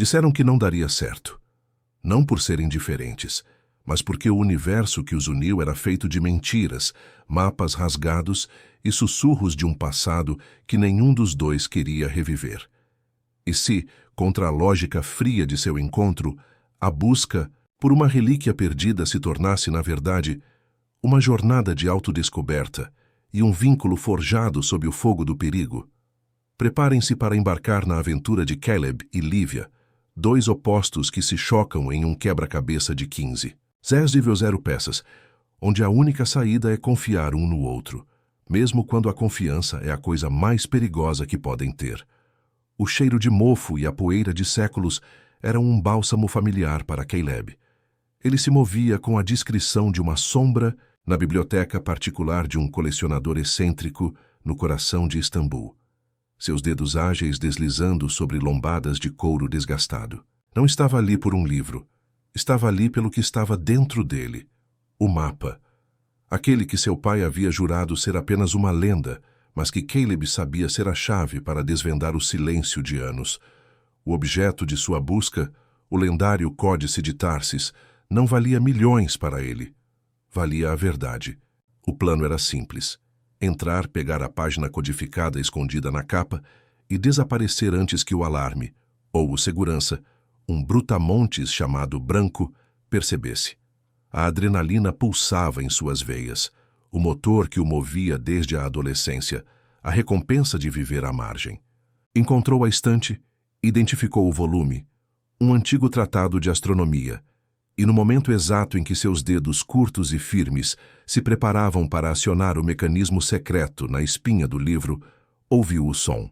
Disseram que não daria certo. Não por serem diferentes, mas porque o universo que os uniu era feito de mentiras, mapas rasgados e sussurros de um passado que nenhum dos dois queria reviver. E se, contra a lógica fria de seu encontro, a busca por uma relíquia perdida se tornasse, na verdade, uma jornada de autodescoberta e um vínculo forjado sob o fogo do perigo? Preparem-se para embarcar na aventura de Caleb e Lívia, dois opostos que se chocam em um quebra-cabeça de 15. Zesdivil 0 peças, onde a única saída é confiar um no outro, mesmo quando a confiança é a coisa mais perigosa que podem ter. O cheiro de mofo e a poeira de séculos eram um bálsamo familiar para Caleb. Ele se movia com a discrição de uma sombra na biblioteca particular de um colecionador excêntrico no coração de Istambul, seus dedos ágeis deslizando sobre lombadas de couro desgastado. Não estava ali por um livro. Estava ali pelo que estava dentro dele, o mapa. Aquele que seu pai havia jurado ser apenas uma lenda, mas que Caleb sabia ser a chave para desvendar o silêncio de anos. O objeto de sua busca, o lendário Códice de Tarsis, não valia milhões para ele. Valia a verdade. O plano era simples. Entrar, pegar a página codificada escondida na capa e desaparecer antes que o alarme, ou o segurança, um brutamontes chamado Branco, percebesse. A adrenalina pulsava em suas veias, o motor que o movia desde a adolescência, a recompensa de viver à margem. Encontrou a estante, identificou o volume, um antigo tratado de astronomia, e no momento exato em que seus dedos curtos e firmes se preparavam para acionar o mecanismo secreto na espinha do livro, ouviu o som.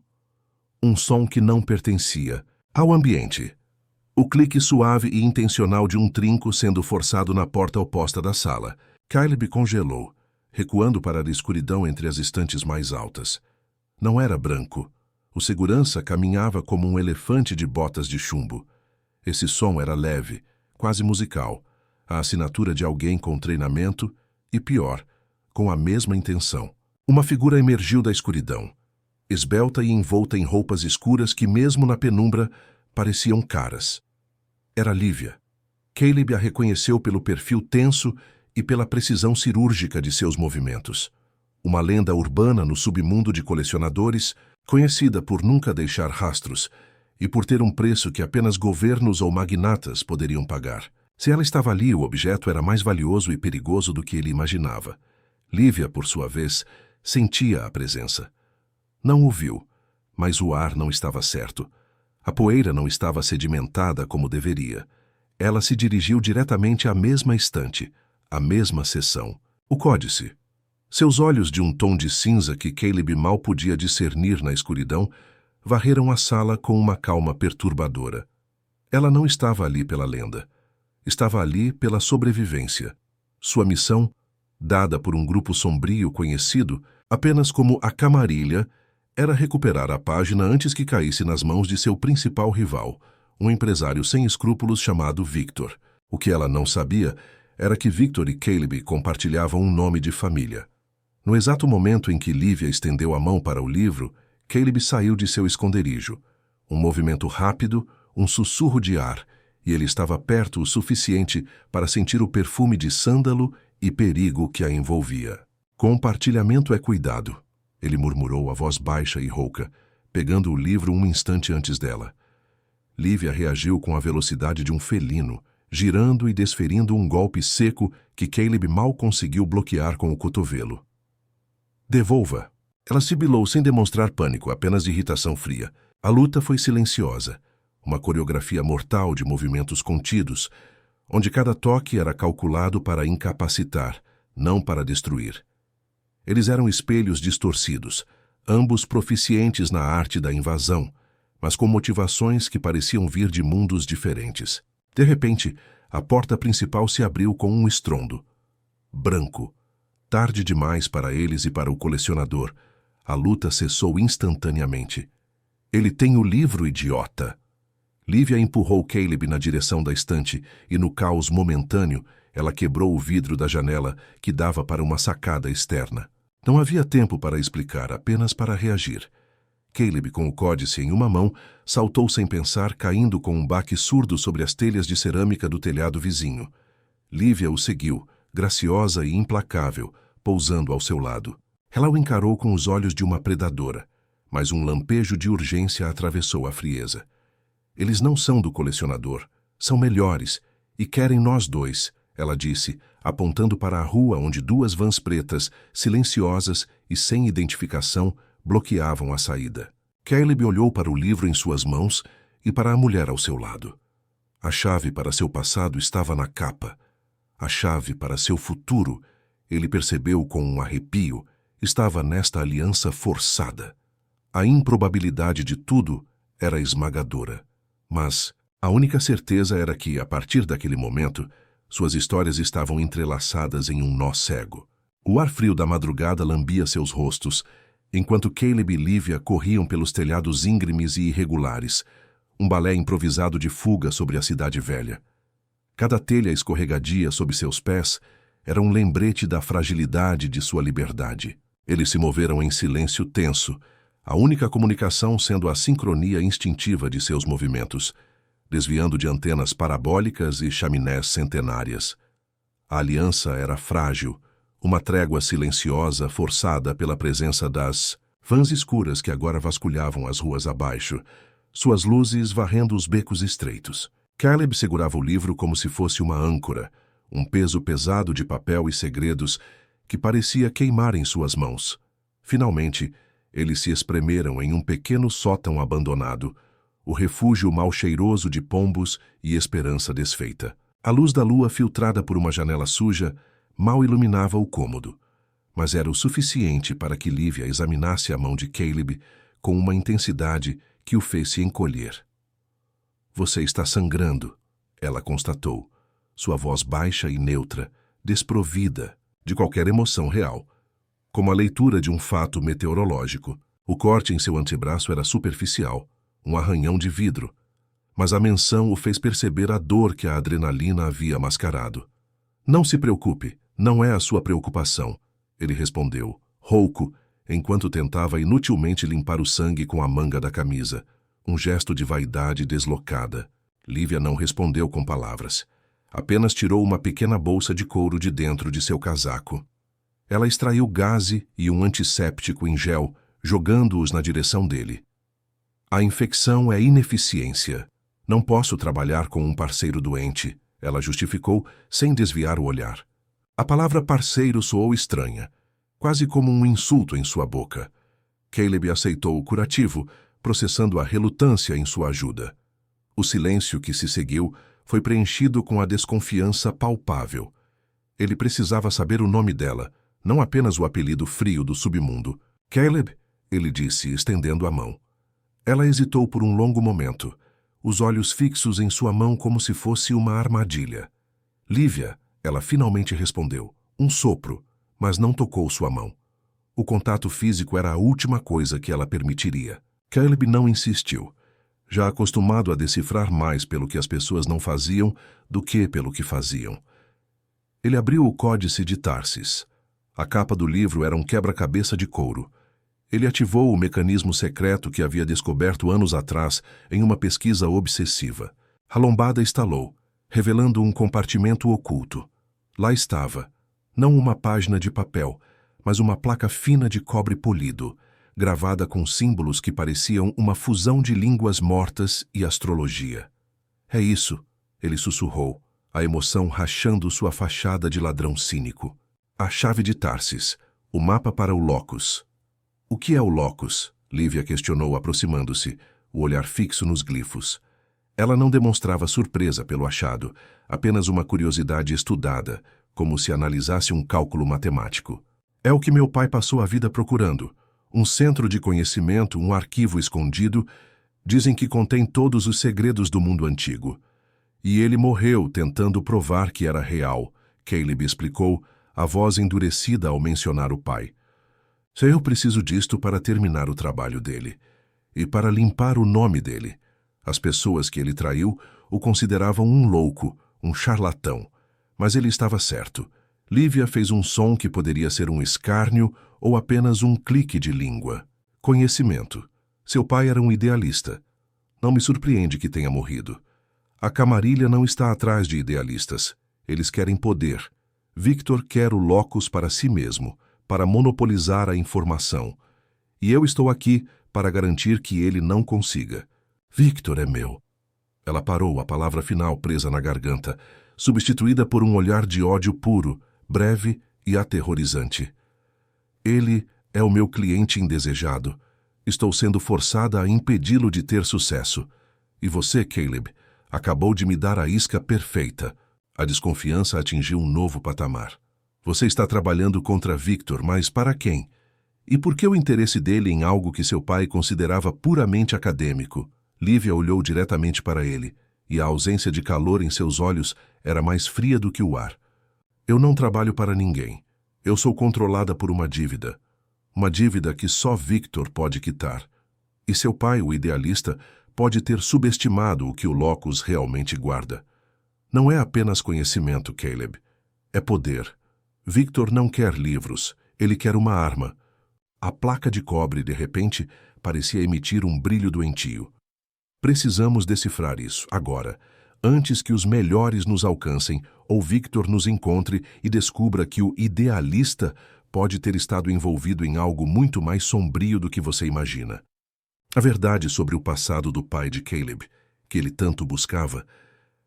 Um som que não pertencia ao ambiente. O clique suave e intencional de um trinco sendo forçado na porta oposta da sala. Caleb congelou, recuando para a escuridão entre as estantes mais altas. Não era Branco. O segurança caminhava como um elefante de botas de chumbo. Esse som era leve, quase musical, a assinatura de alguém com treinamento e, pior, com a mesma intenção. Uma figura emergiu da escuridão, esbelta e envolta em roupas escuras que, mesmo na penumbra, pareciam caras. Era Lívia. Caleb a reconheceu pelo perfil tenso e pela precisão cirúrgica de seus movimentos. Uma lenda urbana no submundo de colecionadores, conhecida por nunca deixar rastros e por ter um preço que apenas governos ou magnatas poderiam pagar. Se ela estava ali, o objeto era mais valioso e perigoso do que ele imaginava. Lívia, por sua vez, sentia a presença. Não o viu, mas o ar não estava certo. A poeira não estava sedimentada como deveria. Ela se dirigiu diretamente à mesma estante, à mesma seção. O códice. Seus olhos, de um tom de cinza que Caleb mal podia discernir na escuridão, varreram a sala com uma calma perturbadora. Ela não estava ali pela lenda. Estava ali pela sobrevivência. Sua missão, dada por um grupo sombrio conhecido apenas como a Camarilha, era recuperar a página antes que caísse nas mãos de seu principal rival, um empresário sem escrúpulos chamado Victor. O que ela não sabia era que Victor e Caleb compartilhavam um nome de família. No exato momento em que Lívia estendeu a mão para o livro, Caleb saiu de seu esconderijo. Um movimento rápido, um sussurro de ar, e ele estava perto o suficiente para sentir o perfume de sândalo e perigo que a envolvia. Compartilhamento é cuidado, ele murmurou a voz baixa e rouca, pegando o livro um instante antes dela. Lívia reagiu com a velocidade de um felino, girando e desferindo um golpe seco que Caleb mal conseguiu bloquear com o cotovelo. Devolva! Ela sibilou sem demonstrar pânico, apenas irritação fria. A luta foi silenciosa, uma coreografia mortal de movimentos contidos, onde cada toque era calculado para incapacitar, não para destruir. Eles eram espelhos distorcidos, ambos proficientes na arte da invasão, mas com motivações que pareciam vir de mundos diferentes. De repente, a porta principal se abriu com um estrondo. Branco. Tarde demais para eles e para o colecionador. A luta cessou instantaneamente. Ele tem o livro, idiota! Lívia empurrou Caleb na direção da estante e, no caos momentâneo, ela quebrou o vidro da janela que dava para uma sacada externa. Não havia tempo para explicar, apenas para reagir. Caleb, com o códice em uma mão, saltou sem pensar, caindo com um baque surdo sobre as telhas de cerâmica do telhado vizinho. Lívia o seguiu, graciosa e implacável, pousando ao seu lado. Ela o encarou com os olhos de uma predadora, mas um lampejo de urgência atravessou a frieza. Eles não são do colecionador, são melhores, e querem nós dois, ela disse, apontando para a rua onde duas vans pretas, silenciosas e sem identificação, bloqueavam a saída. Caleb olhou para o livro em suas mãos e para a mulher ao seu lado. A chave para seu passado estava na capa. A chave para seu futuro, ele percebeu com um arrepio, estava nesta aliança forçada. A improbabilidade de tudo era esmagadora. Mas a única certeza era que, a partir daquele momento, suas histórias estavam entrelaçadas em um nó cego. O ar frio da madrugada lambia seus rostos, enquanto Caleb e Lívia corriam pelos telhados íngremes e irregulares, um balé improvisado de fuga sobre a cidade velha. Cada telha escorregadia sob seus pés era um lembrete da fragilidade de sua liberdade. Eles se moveram em silêncio tenso, a única comunicação sendo a sincronia instintiva de seus movimentos, desviando de antenas parabólicas e chaminés centenárias. A aliança era frágil, uma trégua silenciosa forçada pela presença das vans escuras que agora vasculhavam as ruas abaixo, suas luzes varrendo os becos estreitos. Caleb segurava o livro como se fosse uma âncora, um peso pesado de papel e segredos que parecia queimar em suas mãos. Finalmente, eles se espremeram em um pequeno sótão abandonado, o refúgio mal cheiroso de pombos e esperança desfeita. A luz da lua, filtrada por uma janela suja, mal iluminava o cômodo, mas era o suficiente para que Lívia examinasse a mão de Caleb com uma intensidade que o fez se encolher. "Você está sangrando", ela constatou, sua voz baixa e neutra, desprovida de qualquer emoção real, como a leitura de um fato meteorológico. O corte em seu antebraço era superficial, um arranhão de vidro, mas a menção o fez perceber a dor que a adrenalina havia mascarado. "Não se preocupe, não é a sua preocupação", ele respondeu, rouco, enquanto tentava inutilmente limpar o sangue com a manga da camisa, um gesto de vaidade deslocada. Lívia não respondeu com palavras. Apenas tirou uma pequena bolsa de couro de dentro de seu casaco. Ela extraiu gaze e um antisséptico em gel, jogando-os na direção dele. "A infecção é ineficiência. Não posso trabalhar com um parceiro doente", ela justificou, sem desviar o olhar. A palavra parceiro soou estranha, quase como um insulto em sua boca. Caleb aceitou o curativo, processando a relutância em sua ajuda. O silêncio que se seguiu foi preenchido com a desconfiança palpável. Ele precisava saber o nome dela, não apenas o apelido frio do submundo. "Caleb", ele disse, estendendo a mão. Ela hesitou por um longo momento, os olhos fixos em sua mão como se fosse uma armadilha. "Lívia", ela finalmente respondeu, um sopro, mas não tocou sua mão. O contato físico era a última coisa que ela permitiria. Caleb não insistiu, já acostumado a decifrar mais pelo que as pessoas não faziam do que pelo que faziam. Ele abriu o códice de Tarsis. A capa do livro era um quebra-cabeça de couro. Ele ativou o mecanismo secreto que havia descoberto anos atrás em uma pesquisa obsessiva. A lombada estalou, revelando um compartimento oculto. Lá estava, não uma página de papel, mas uma placa fina de cobre polido, gravada com símbolos que pareciam uma fusão de línguas mortas e astrologia. "É isso", ele sussurrou, a emoção rachando sua fachada de ladrão cínico. "A chave de Tarsis, o mapa para o Locus." "O que é o Locus?", Lívia questionou aproximando-se, o olhar fixo nos glifos. Ela não demonstrava surpresa pelo achado, apenas uma curiosidade estudada, como se analisasse um cálculo matemático. "É o que meu pai passou a vida procurando. Um centro de conhecimento, um arquivo escondido, dizem que contém todos os segredos do mundo antigo. E ele morreu tentando provar que era real", Caleb explicou, a voz endurecida ao mencionar o pai. "Eu preciso disto para terminar o trabalho dele. E para limpar o nome dele. As pessoas que ele traiu o consideravam um louco, um charlatão. Mas ele estava certo. Lívia fez um som que poderia ser um escárnio ou apenas um clique de língua. Conhecimento. Seu pai era um idealista. Não me surpreende que tenha morrido. A camarilha não está atrás de idealistas. Eles querem poder. Victor quer o locus para si mesmo, para monopolizar a informação. E eu estou aqui para garantir que ele não consiga. Victor é meu. Ela parou, a palavra final presa na garganta, substituída por um olhar de ódio puro, breve e aterrorizante. Ele é o meu cliente indesejado. Estou sendo forçada a impedi-lo de ter sucesso. E você, Caleb, acabou de me dar a isca perfeita. A desconfiança atingiu um novo patamar. Você está trabalhando contra Victor, mas para quem? E por que o interesse dele em algo que seu pai considerava puramente acadêmico? Lívia olhou diretamente para ele, e a ausência de calor em seus olhos era mais fria do que o ar. Eu não trabalho para ninguém. Eu sou controlada por uma dívida. Uma dívida que só Victor pode quitar. E seu pai, o idealista, pode ter subestimado o que o locus realmente guarda. Não é apenas conhecimento, Caleb. É poder. Victor não quer livros. Ele quer uma arma. A placa de cobre, de repente, parecia emitir um brilho doentio. Precisamos decifrar isso, agora, antes que os melhores nos alcancem ou Victor nos encontre e descubra que o idealista pode ter estado envolvido em algo muito mais sombrio do que você imagina. A verdade sobre o passado do pai de Caleb, que ele tanto buscava,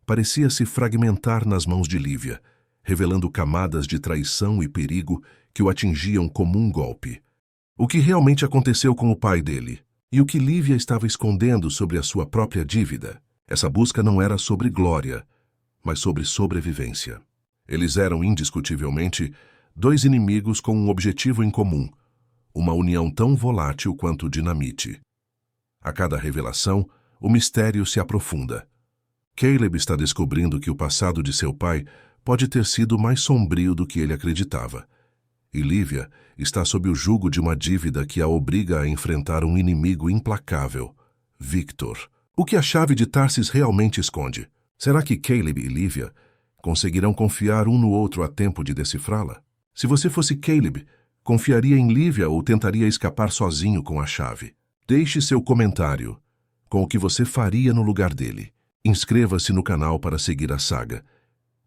parecia se fragmentar nas mãos de Lívia, revelando camadas de traição e perigo que o atingiam como um golpe. O que realmente aconteceu com o pai dele? E o que Lívia estava escondendo sobre a sua própria dívida? Essa busca não era sobre glória, mas sobre sobrevivência. Eles eram, indiscutivelmente, dois inimigos com um objetivo em comum, uma união tão volátil quanto dinamite. A cada revelação, o mistério se aprofunda. Caleb está descobrindo que o passado de seu pai pode ter sido mais sombrio do que ele acreditava. E Lívia está sob o jugo de uma dívida que a obriga a enfrentar um inimigo implacável, Victor. O que a chave de Tarsis realmente esconde? Será que Caleb e Lívia conseguirão confiar um no outro a tempo de decifrá-la? Se você fosse Caleb, confiaria em Lívia ou tentaria escapar sozinho com a chave? Deixe seu comentário com o que você faria no lugar dele. Inscreva-se no canal para seguir a saga.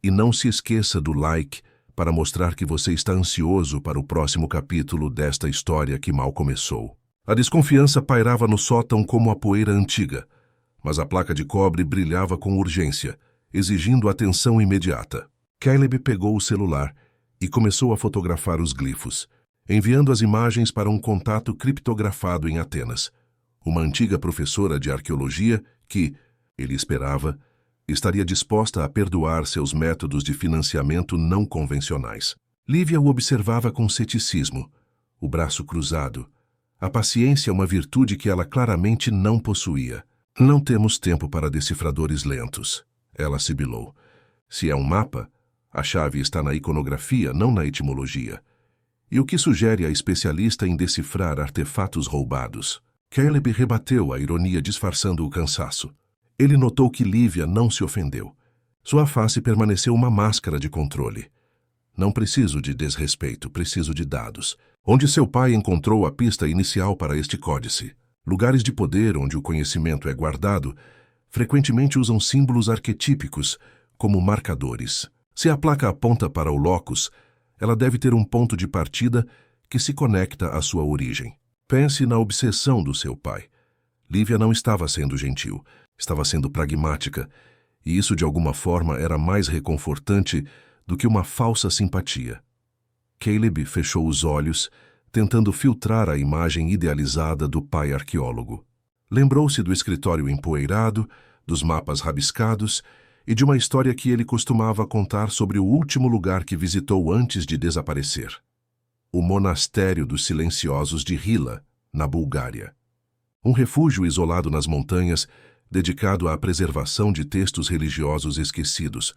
E não se esqueça do like para mostrar que você está ansioso para o próximo capítulo desta história que mal começou. A desconfiança pairava no sótão como a poeira antiga, mas a placa de cobre brilhava com urgência, exigindo atenção imediata. Caleb pegou o celular e começou a fotografar os glifos, enviando as imagens para um contato criptografado em Atenas, uma antiga professora de arqueologia que, ele esperava, estaria disposta a perdoar seus métodos de financiamento não convencionais. Lívia o observava com ceticismo, o braço cruzado. A paciência é uma virtude que ela claramente não possuía. Não temos tempo para decifradores lentos, ela sibilou. Se é um mapa, a chave está na iconografia, não na etimologia. E o que sugere a especialista em decifrar artefatos roubados? Caleb rebateu a ironia disfarçando o cansaço. Ele notou que Lívia não se ofendeu. Sua face permaneceu uma máscara de controle. Não preciso de desrespeito, preciso de dados. Onde seu pai encontrou a pista inicial para este códice? Lugares de poder onde o conhecimento é guardado frequentemente usam símbolos arquetípicos como marcadores. Se a placa aponta para o locus, ela deve ter um ponto de partida que se conecta à sua origem. Pense na obsessão do seu pai. Lívia não estava sendo gentil. Estava sendo pragmática, e isso de alguma forma era mais reconfortante do que uma falsa simpatia. Caleb fechou os olhos, tentando filtrar a imagem idealizada do pai arqueólogo. Lembrou-se do escritório empoeirado, dos mapas rabiscados e de uma história que ele costumava contar sobre o último lugar que visitou antes de desaparecer. O monastério dos silenciosos de Hila, na Bulgária. Um refúgio isolado nas montanhas, dedicado à preservação de textos religiosos esquecidos,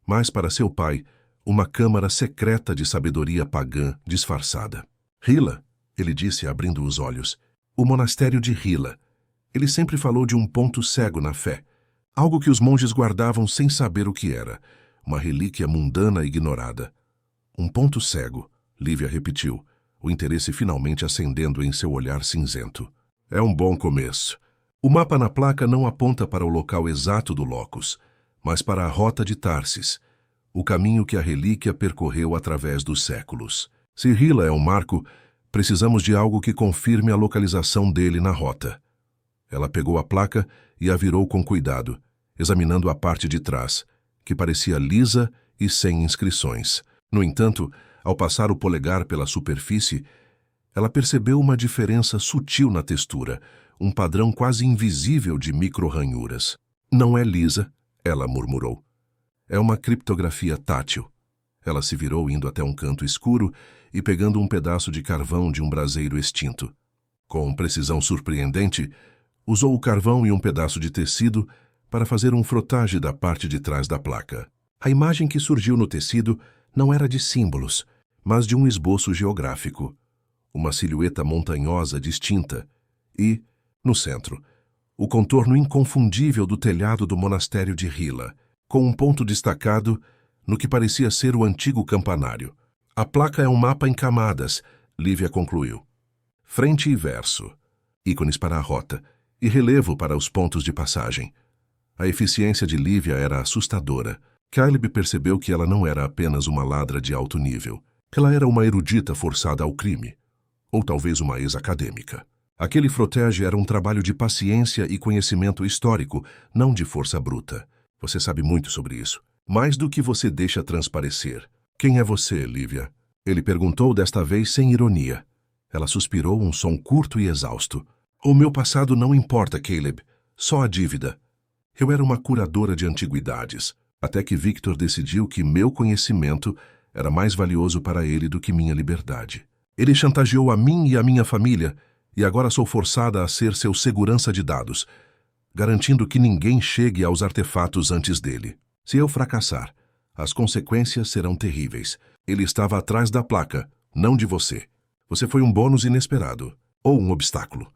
mas para seu pai, uma câmara secreta de sabedoria pagã disfarçada. Hila, ele disse abrindo os olhos. O monastério de Hila. Ele sempre falou de um ponto cego na fé, algo que os monges guardavam sem saber o que era, uma relíquia mundana ignorada. Um ponto cego, Lívia repetiu, o interesse finalmente acendendo em seu olhar cinzento. É um bom começo. O mapa na placa não aponta para o local exato do locus, mas para a rota de Tarsis, o caminho que a relíquia percorreu através dos séculos. Se Hila é um marco, precisamos de algo que confirme a localização dele na rota. Ela pegou a placa e a virou com cuidado, examinando a parte de trás, que parecia lisa e sem inscrições. No entanto, ao passar o polegar pela superfície, ela percebeu uma diferença sutil na textura, um padrão quase invisível de micro-ranhuras. Não é lisa, ela murmurou. É uma criptografia tátil. Ela se virou indo até um canto escuro e pegando um pedaço de carvão de um braseiro extinto. Com precisão surpreendente, usou o carvão e um pedaço de tecido para fazer um frotagem da parte de trás da placa. A imagem que surgiu no tecido não era de símbolos, mas de um esboço geográfico. Uma silhueta montanhosa distinta e, no centro, o contorno inconfundível do telhado do monastério de Hila, com um ponto destacado no que parecia ser o antigo campanário. A placa é um mapa em camadas, Lívia concluiu. Frente e verso, ícones para a rota e relevo para os pontos de passagem. A eficiência de Lívia era assustadora. Caleb percebeu que ela não era apenas uma ladra de alto nível. Ela era uma erudita forçada ao crime. Ou talvez uma ex-acadêmica. Aquele frotege era um trabalho de paciência e conhecimento histórico, não de força bruta. Você sabe muito sobre isso. Mais do que você deixa transparecer. Quem é você, Lívia? Ele perguntou desta vez sem ironia. Ela suspirou um som curto e exausto. O meu passado não importa, Caleb. Só a dívida. Eu era uma curadora de antiguidades, até que Victor decidiu que meu conhecimento era mais valioso para ele do que minha liberdade. Ele chantageou a mim e a minha família, e agora sou forçada a ser seu segurança de dados, garantindo que ninguém chegue aos artefatos antes dele. Se eu fracassar, as consequências serão terríveis. Ele estava atrás da placa, não de você. Você foi um bônus inesperado, ou um obstáculo.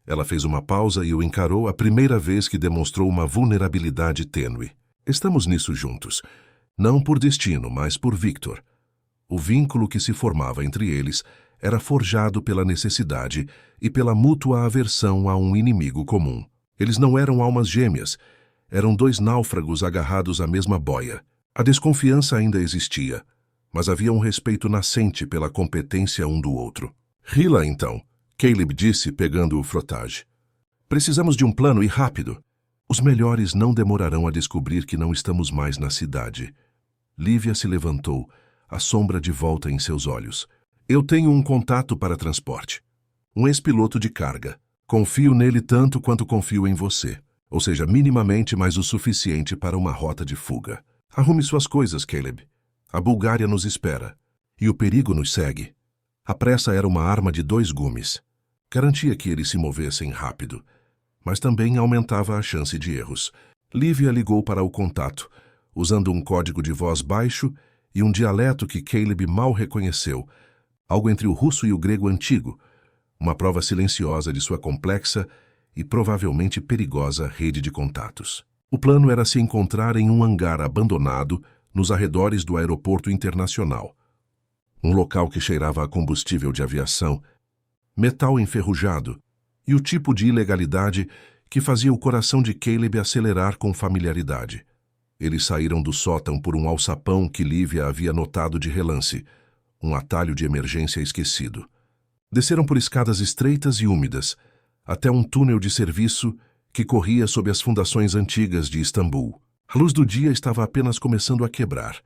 Ela fez uma pausa e o encarou a primeira vez que demonstrou uma vulnerabilidade tênue. Estamos nisso juntos. Não por destino, mas por Victor. O vínculo que se formava entre eles era forjado pela necessidade e pela mútua aversão a um inimigo comum. Eles não eram almas gêmeas. Eram dois náufragos agarrados à mesma boia. A desconfiança ainda existia, mas havia um respeito nascente pela competência um do outro. Hila, então, Caleb disse, pegando o frottage. Precisamos de um plano e rápido. Os melhores não demorarão a descobrir que não estamos mais na cidade. Lívia se levantou, a sombra de volta em seus olhos. Eu tenho um contato para transporte. Um ex-piloto de carga. Confio nele tanto quanto confio em você. Ou seja, minimamente mais o suficiente para uma rota de fuga. Arrume suas coisas, Caleb. A Bulgária nos espera. E o perigo nos segue. A pressa era uma arma de 2 gumes. Garantia que eles se movessem rápido, mas também aumentava a chance de erros. Lívia ligou para o contato, usando um código de voz baixo e um dialeto que Caleb mal reconheceu, algo entre o russo e o grego antigo, uma prova silenciosa de sua complexa e provavelmente perigosa rede de contatos. O plano era se encontrar em um hangar abandonado nos arredores do aeroporto internacional, um local que cheirava a combustível de aviação, metal enferrujado e o tipo de ilegalidade que fazia o coração de Caleb acelerar com familiaridade. Eles saíram do sótão por um alçapão que Lívia havia notado de relance, um atalho de emergência esquecido. Desceram por escadas estreitas e úmidas, até um túnel de serviço que corria sob as fundações antigas de Istambul. A luz do dia estava apenas começando a quebrar,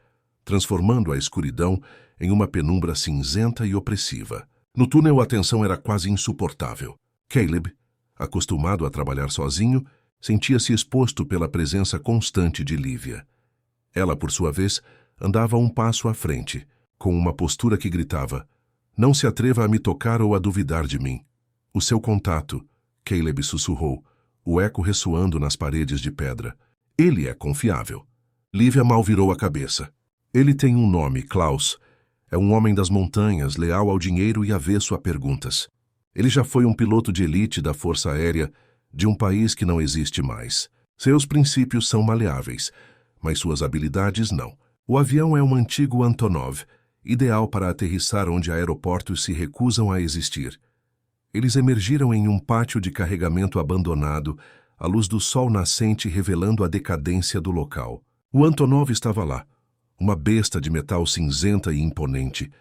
transformando a escuridão em uma penumbra cinzenta e opressiva. No túnel a tensão era quase insuportável. Caleb, acostumado a trabalhar sozinho, sentia-se exposto pela presença constante de Lívia. Ela, por sua vez, andava um passo à frente, com uma postura que gritava: "Não se atreva a me tocar ou a duvidar de mim." O seu contato, Caleb sussurrou, o eco ressoando nas paredes de pedra. Ele é confiável. Lívia mal virou a cabeça. Ele tem um nome, Klaus. É um homem das montanhas, leal ao dinheiro e avesso a perguntas. Ele já foi um piloto de elite da Força Aérea de um país que não existe mais. Seus princípios são maleáveis, mas suas habilidades não. O avião é um antigo Antonov, ideal para aterrissar onde aeroportos se recusam a existir. Eles emergiram em um pátio de carregamento abandonado, a luz do sol nascente revelando a decadência do local. O Antonov estava lá, uma besta de metal cinzenta e imponente,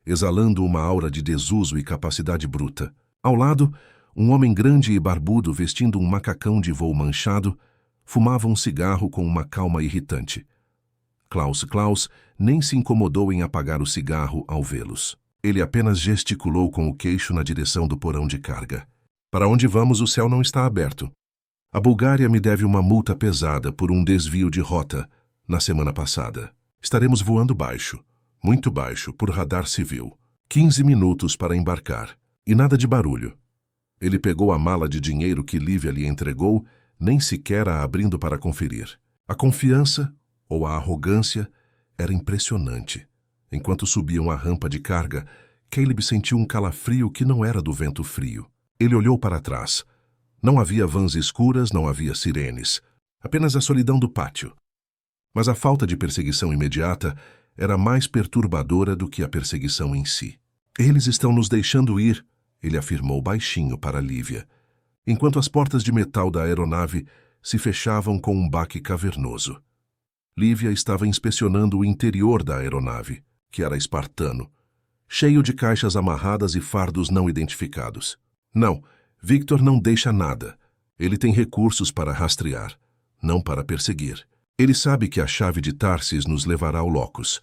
exalando uma aura de desuso e capacidade bruta. Ao lado, um homem grande e barbudo vestindo um macacão de voo manchado, fumava um cigarro com uma calma irritante. Klaus nem se incomodou em apagar o cigarro ao vê-los. Ele apenas gesticulou com o queixo na direção do porão de carga. Para onde vamos, o céu não está aberto. A Bulgária me deve uma multa pesada por um desvio de rota na semana passada. Estaremos voando baixo, muito baixo, por radar civil. 15 minutos para embarcar. E nada de barulho. Ele pegou a mala de dinheiro que Lívia lhe entregou, nem sequer a abrindo para conferir. A confiança, ou a arrogância, era impressionante. Enquanto subiam a rampa de carga, Caleb sentiu um calafrio que não era do vento frio. Ele olhou para trás. Não havia vans escuras, não havia sirenes. Apenas a solidão do pátio. Mas a falta de perseguição imediata era mais perturbadora do que a perseguição em si. Eles estão nos deixando ir, ele afirmou baixinho para Lívia, enquanto as portas de metal da aeronave se fechavam com um baque cavernoso. Lívia estava inspecionando o interior da aeronave, que era espartano, cheio de caixas amarradas e fardos não identificados. Não, Victor não deixa nada. Ele tem recursos para rastrear, não para perseguir. Ele sabe que a chave de Tarsis nos levará ao locus.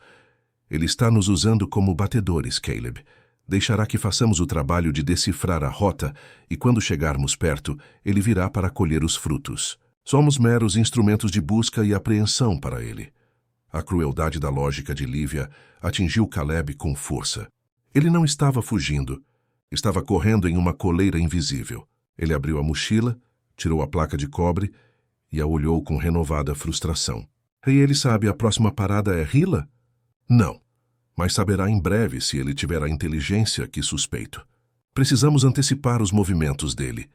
Ele está nos usando como batedores, Caleb. Deixará que façamos o trabalho de decifrar a rota e, quando chegarmos perto, ele virá para colher os frutos. Somos meros instrumentos de busca e apreensão para ele. A crueldade da lógica de Lívia atingiu Caleb com força. Ele não estava fugindo. Estava correndo em uma coleira invisível. Ele abriu a mochila, tirou a placa de cobre e a olhou com renovada frustração. E ele sabe, a próxima parada é Hila? Não. Mas saberá em breve se ele tiver a inteligência que suspeito. Precisamos antecipar os movimentos dele.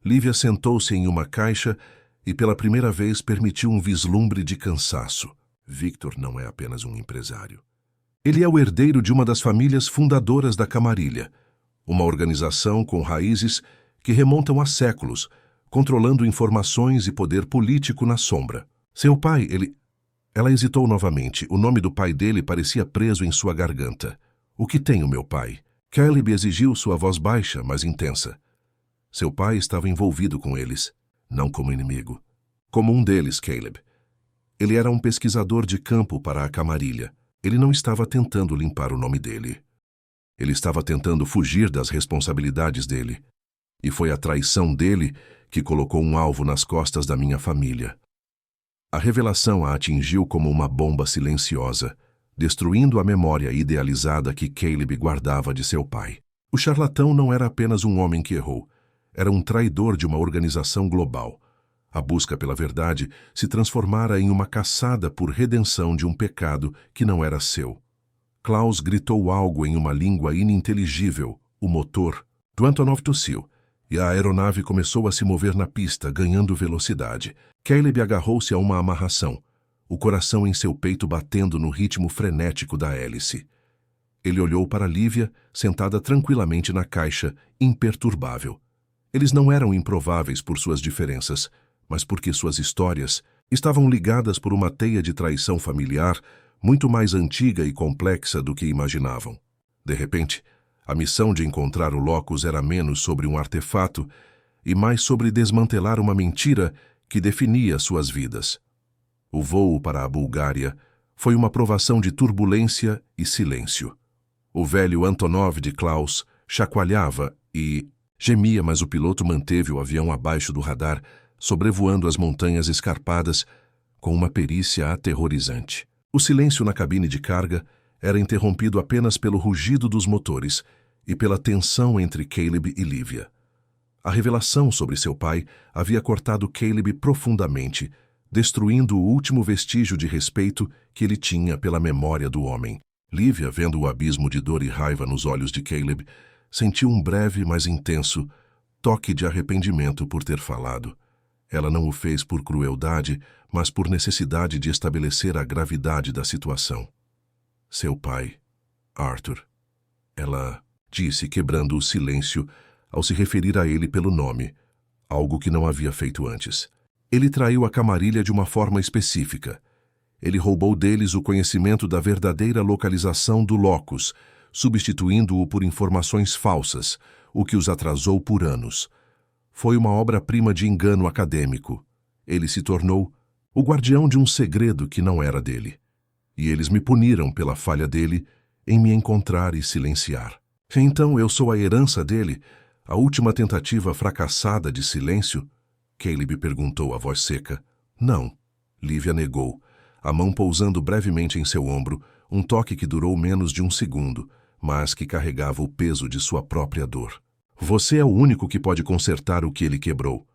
Lívia sentou-se em uma caixa e pela primeira vez permitiu um vislumbre de cansaço. Victor não é apenas um empresário. Ele é o herdeiro de uma das famílias fundadoras da Camarilha, uma organização com raízes que remontam a séculos, controlando informações e poder político na sombra. Seu pai, Ela hesitou novamente. O nome do pai dele parecia preso em sua garganta. O que tem o meu pai? Caleb exigiu sua voz baixa, mas intensa. Seu pai estava envolvido com eles, não como inimigo. Como um deles, Caleb. Ele era um pesquisador de campo para a Camarilha. Ele não estava tentando limpar o nome dele. Ele estava tentando fugir das responsabilidades dele. E foi a traição dele que colocou um alvo nas costas da minha família. A revelação a atingiu como uma bomba silenciosa, destruindo a memória idealizada que Caleb guardava de seu pai. O charlatão não era apenas um homem que errou, era um traidor de uma organização global. A busca pela verdade se transformara em uma caçada por redenção de um pecado que não era seu. Klaus gritou algo em uma língua ininteligível, o motor. Antonov tossiu, e a aeronave começou a se mover na pista, ganhando velocidade. Caleb agarrou-se a uma amarração, o coração em seu peito batendo no ritmo frenético da hélice. Ele olhou para Lívia, sentada tranquilamente na caixa, imperturbável. Eles não eram improváveis por suas diferenças, mas porque suas histórias estavam ligadas por uma teia de traição familiar muito mais antiga e complexa do que imaginavam. De repente, a missão de encontrar o locus era menos sobre um artefato e mais sobre desmantelar uma mentira que definia suas vidas. O voo para a Bulgária foi uma provação de turbulência e silêncio. O velho Antonov de Klaus chacoalhava e gemia, mas o piloto manteve o avião abaixo do radar, sobrevoando as montanhas escarpadas com uma perícia aterrorizante. O silêncio na cabine de carga era interrompido apenas pelo rugido dos motores e pela tensão entre Caleb e Lívia. A revelação sobre seu pai havia cortado Caleb profundamente, destruindo o último vestígio de respeito que ele tinha pela memória do homem. Lívia, vendo o abismo de dor e raiva nos olhos de Caleb, sentiu um breve, mas intenso, toque de arrependimento por ter falado. Ela não o fez por crueldade, mas por necessidade de estabelecer a gravidade da situação. Seu pai, Arthur. Ela disse, quebrando o silêncio, ao se referir a ele pelo nome, algo que não havia feito antes. Ele traiu a camarilha de uma forma específica. Ele roubou deles o conhecimento da verdadeira localização do locus, substituindo-o por informações falsas, o que os atrasou por anos. Foi uma obra-prima de engano acadêmico. Ele se tornou o guardião de um segredo que não era dele. E eles me puniram pela falha dele em me encontrar e silenciar. Então eu sou a herança dele, a última tentativa fracassada de silêncio? Caleb perguntou a voz seca. Não. Lívia negou, a mão pousando brevemente em seu ombro, um toque que durou menos de um segundo, mas que carregava o peso de sua própria dor. Você é o único que pode consertar o que ele quebrou.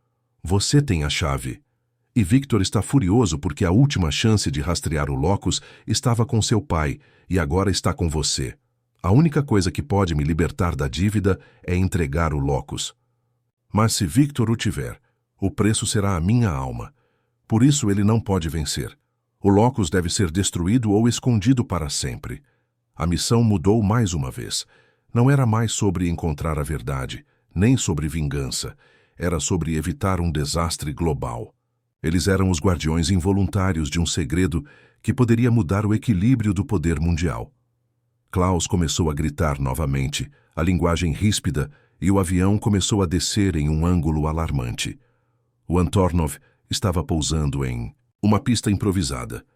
Você tem a chave. E Victor está furioso porque a última chance de rastrear o locus estava com seu pai e agora está com você. A única coisa que pode me libertar da dívida é entregar o locus. Mas se Victor o tiver, o preço será a minha alma. Por isso ele não pode vencer. O locus deve ser destruído ou escondido para sempre. A missão mudou mais uma vez. Não era mais sobre encontrar a verdade, nem sobre vingança. Era sobre evitar um desastre global. Eles eram os guardiões involuntários de um segredo que poderia mudar o equilíbrio do poder mundial. Klaus começou a gritar novamente, a linguagem ríspida, e o avião começou a descer em um ângulo alarmante. O Antonov estava pousando em uma pista improvisada.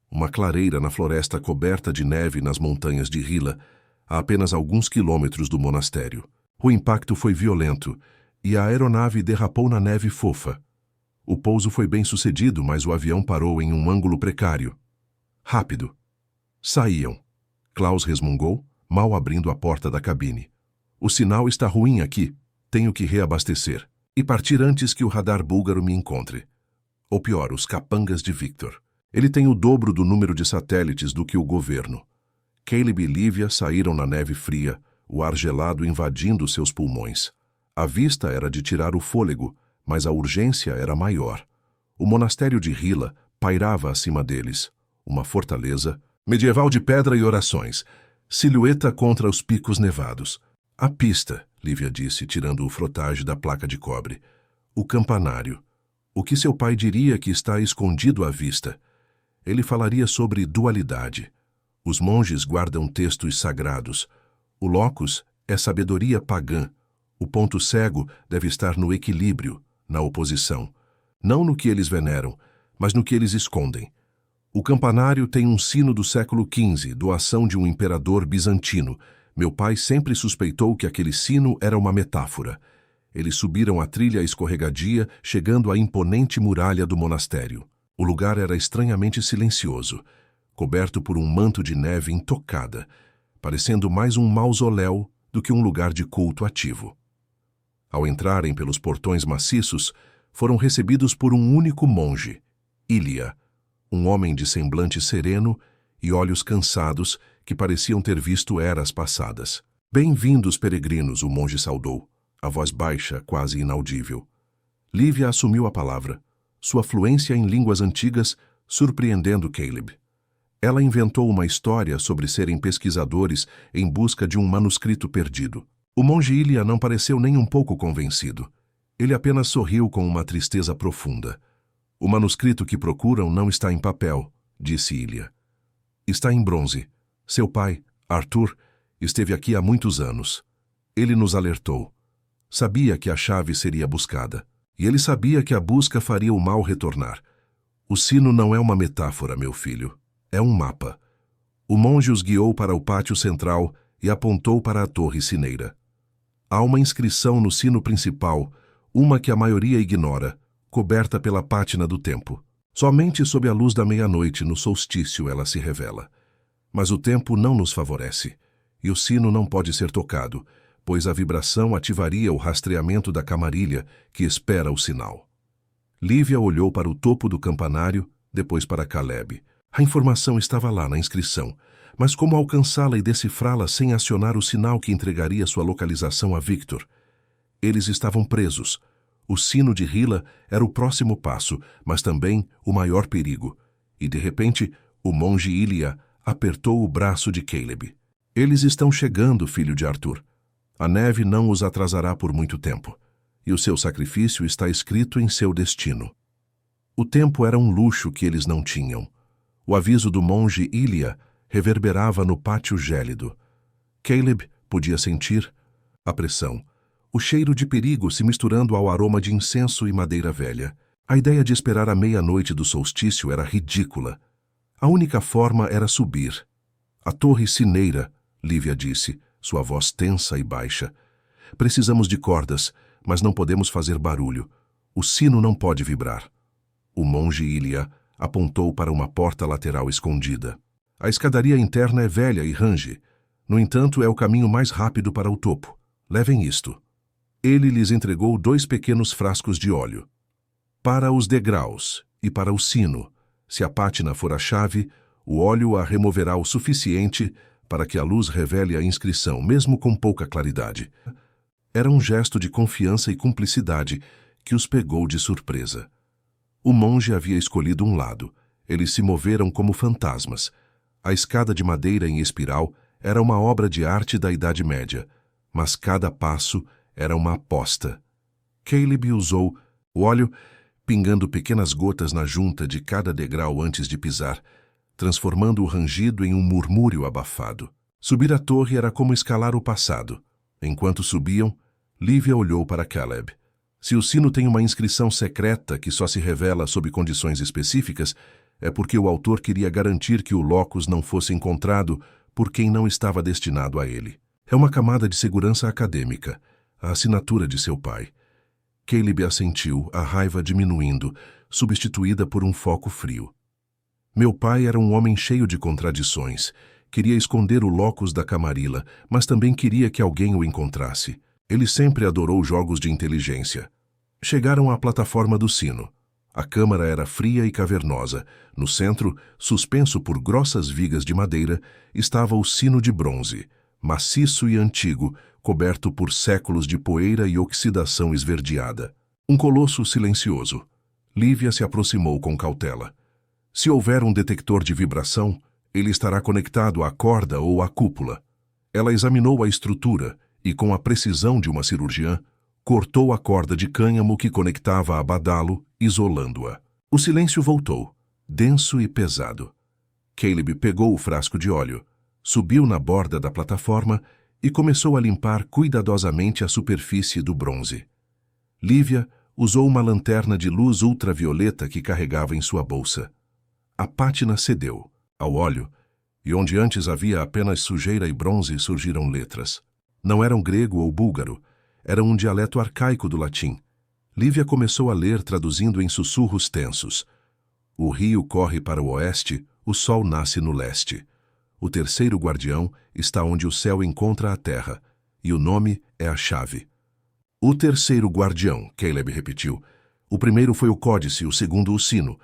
Uma clareira na floresta coberta de neve nas montanhas de Hila, a apenas alguns quilômetros do monastério. O impacto foi violento e a aeronave derrapou na neve fofa. O pouso foi bem sucedido, mas o avião parou em um ângulo precário. Rápido. Saíam. Klaus resmungou, mal abrindo a porta da cabine. O sinal está ruim aqui. Tenho que reabastecer. E partir antes que o radar búlgaro me encontre. Ou pior, os capangas de Victor. Ele tem o dobro do número de satélites do que o governo. Caleb e Lívia saíram na neve fria, o ar gelado invadindo seus pulmões. A vista era de tirar o fôlego, mas a urgência era maior. O monastério de Hila pairava acima deles, uma fortaleza medieval de pedra e orações, silhueta contra os picos nevados. A pista, Lívia disse, tirando o frotagem da placa de cobre. O campanário. O que seu pai diria que está escondido à vista? Ele falaria sobre dualidade. Os monges guardam textos sagrados. O locus é sabedoria pagã. O ponto cego deve estar no equilíbrio, na oposição. Não no que eles veneram, mas no que eles escondem. O campanário tem um sino do século XV, doação de um imperador bizantino. Meu pai sempre suspeitou que aquele sino era uma metáfora. Eles subiram a trilha escorregadia, chegando à imponente muralha do monastério. O lugar era estranhamente silencioso, coberto por um manto de neve intocada, parecendo mais um mausoléu do que um lugar de culto ativo. Ao entrarem pelos portões maciços, foram recebidos por um único monge, Ilia, um homem de semblante sereno e olhos cansados que pareciam ter visto eras passadas. Bem-vindos, peregrinos, o monge saudou, a voz baixa, quase inaudível. Lívia assumiu a palavra, sua fluência em línguas antigas surpreendendo Caleb. Ela inventou uma história sobre serem pesquisadores em busca de um manuscrito perdido. O monge Ilia não pareceu nem um pouco convencido. Ele apenas sorriu com uma tristeza profunda. O manuscrito que procuram não está em papel, disse Ilia. Está em bronze. Seu pai, Arthur, esteve aqui há muitos anos. Ele nos alertou. Sabia que a chave seria buscada. E ele sabia que a busca faria o mal retornar. O sino não é uma metáfora, meu filho. É um mapa. O monge os guiou para o pátio central e apontou para a torre sineira. Há uma inscrição no sino principal, uma que a maioria ignora, coberta pela pátina do tempo. Somente sob a luz da meia-noite, no solstício, ela se revela. Mas o tempo não nos favorece, e o sino não pode ser tocado, pois a vibração ativaria o rastreamento da camarilha que espera o sinal. Lívia olhou para o topo do campanário, depois para Caleb. A informação estava lá na inscrição, mas como alcançá-la e decifrá-la sem acionar o sinal que entregaria sua localização a Victor? Eles estavam presos. O sino de Hila era o próximo passo, mas também o maior perigo. E, de repente, o monge Ilia apertou o braço de Caleb. Eles estão chegando, filho de Arthur. A neve não os atrasará por muito tempo, e o seu sacrifício está escrito em seu destino. O tempo era um luxo que eles não tinham. O aviso do monge Ilya reverberava no pátio gélido. Caleb podia sentir a pressão, o cheiro de perigo se misturando ao aroma de incenso e madeira velha. A ideia de esperar a meia-noite do solstício era ridícula. A única forma era subir. A torre sineira, Lívia disse, sua voz tensa e baixa. Precisamos de cordas, mas não podemos fazer barulho. O sino não pode vibrar. O monge Ilya apontou para uma porta lateral escondida. A escadaria interna é velha e range. No entanto, é o caminho mais rápido para o topo. Levem isto. Ele lhes entregou 2 pequenos frascos de óleo. Para os degraus e para o sino, se a pátina for a chave, o óleo a removerá o suficiente para que a luz revele a inscrição, mesmo com pouca claridade. Era um gesto de confiança e cumplicidade que os pegou de surpresa. O monge havia escolhido um lado. Eles se moveram como fantasmas. A escada de madeira em espiral era uma obra de arte da Idade Média, mas cada passo era uma aposta. Caleb usou o óleo, pingando pequenas gotas na junta de cada degrau antes de pisar, transformando o rangido em um murmúrio abafado. Subir a torre era como escalar o passado. Enquanto subiam, Lívia olhou para Caleb. Se o sino tem uma inscrição secreta que só se revela sob condições específicas, é porque o autor queria garantir que o locus não fosse encontrado por quem não estava destinado a ele. É uma camada de segurança acadêmica, a assinatura de seu pai. Caleb assentiu, a raiva diminuindo, substituída por um foco frio. Meu pai era um homem cheio de contradições. Queria esconder o locus da Camarilla, mas também queria que alguém o encontrasse. Ele sempre adorou jogos de inteligência. Chegaram à plataforma do sino. A câmara era fria e cavernosa. No centro, suspenso por grossas vigas de madeira, estava o sino de bronze, maciço e antigo, coberto por séculos de poeira e oxidação esverdeada. Um colosso silencioso. Lívia se aproximou com cautela. Se houver um detector de vibração, ele estará conectado à corda ou à cúpula. Ela examinou a estrutura e, com a precisão de uma cirurgiã, cortou a corda de cânhamo que conectava a badalo, isolando-a. O silêncio voltou, denso e pesado. Caleb pegou o frasco de óleo, subiu na borda da plataforma e começou a limpar cuidadosamente a superfície do bronze. Lívia usou uma lanterna de luz ultravioleta que carregava em sua bolsa. A pátina cedeu. Ao óleo, e onde antes havia apenas sujeira e bronze, surgiram letras. Não eram grego ou búlgaro, eram um dialeto arcaico do latim. Lívia começou a ler, traduzindo em sussurros tensos. O rio corre para o oeste, o sol nasce no leste. O terceiro guardião está onde o céu encontra a terra, e o nome é a chave. O terceiro guardião, Caleb repetiu. O primeiro foi o códice, o segundo o sino.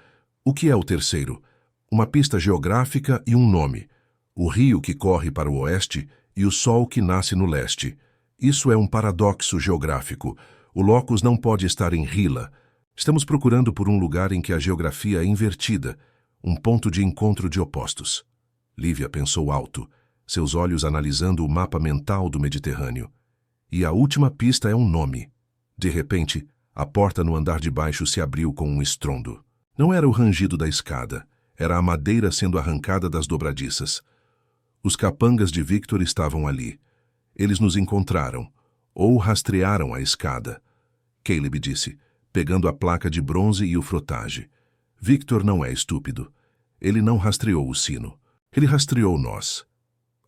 O que é o terceiro? Uma pista geográfica e um nome. O rio que corre para o oeste e o sol que nasce no leste. Isso é um paradoxo geográfico. O locus não pode estar em Hila. Estamos procurando por um lugar em que a geografia é invertida, um ponto de encontro de opostos. Lívia pensou alto, seus olhos analisando o mapa mental do Mediterrâneo. E a última pista é um nome. De repente, a porta no andar de baixo se abriu com um estrondo. Não era o rangido da escada. Era a madeira sendo arrancada das dobradiças. Os capangas de Victor estavam ali. Eles nos encontraram, ou rastrearam a escada. Caleb disse, pegando a placa de bronze e o frotage. Victor não é estúpido. Ele não rastreou o sino. Ele rastreou nós.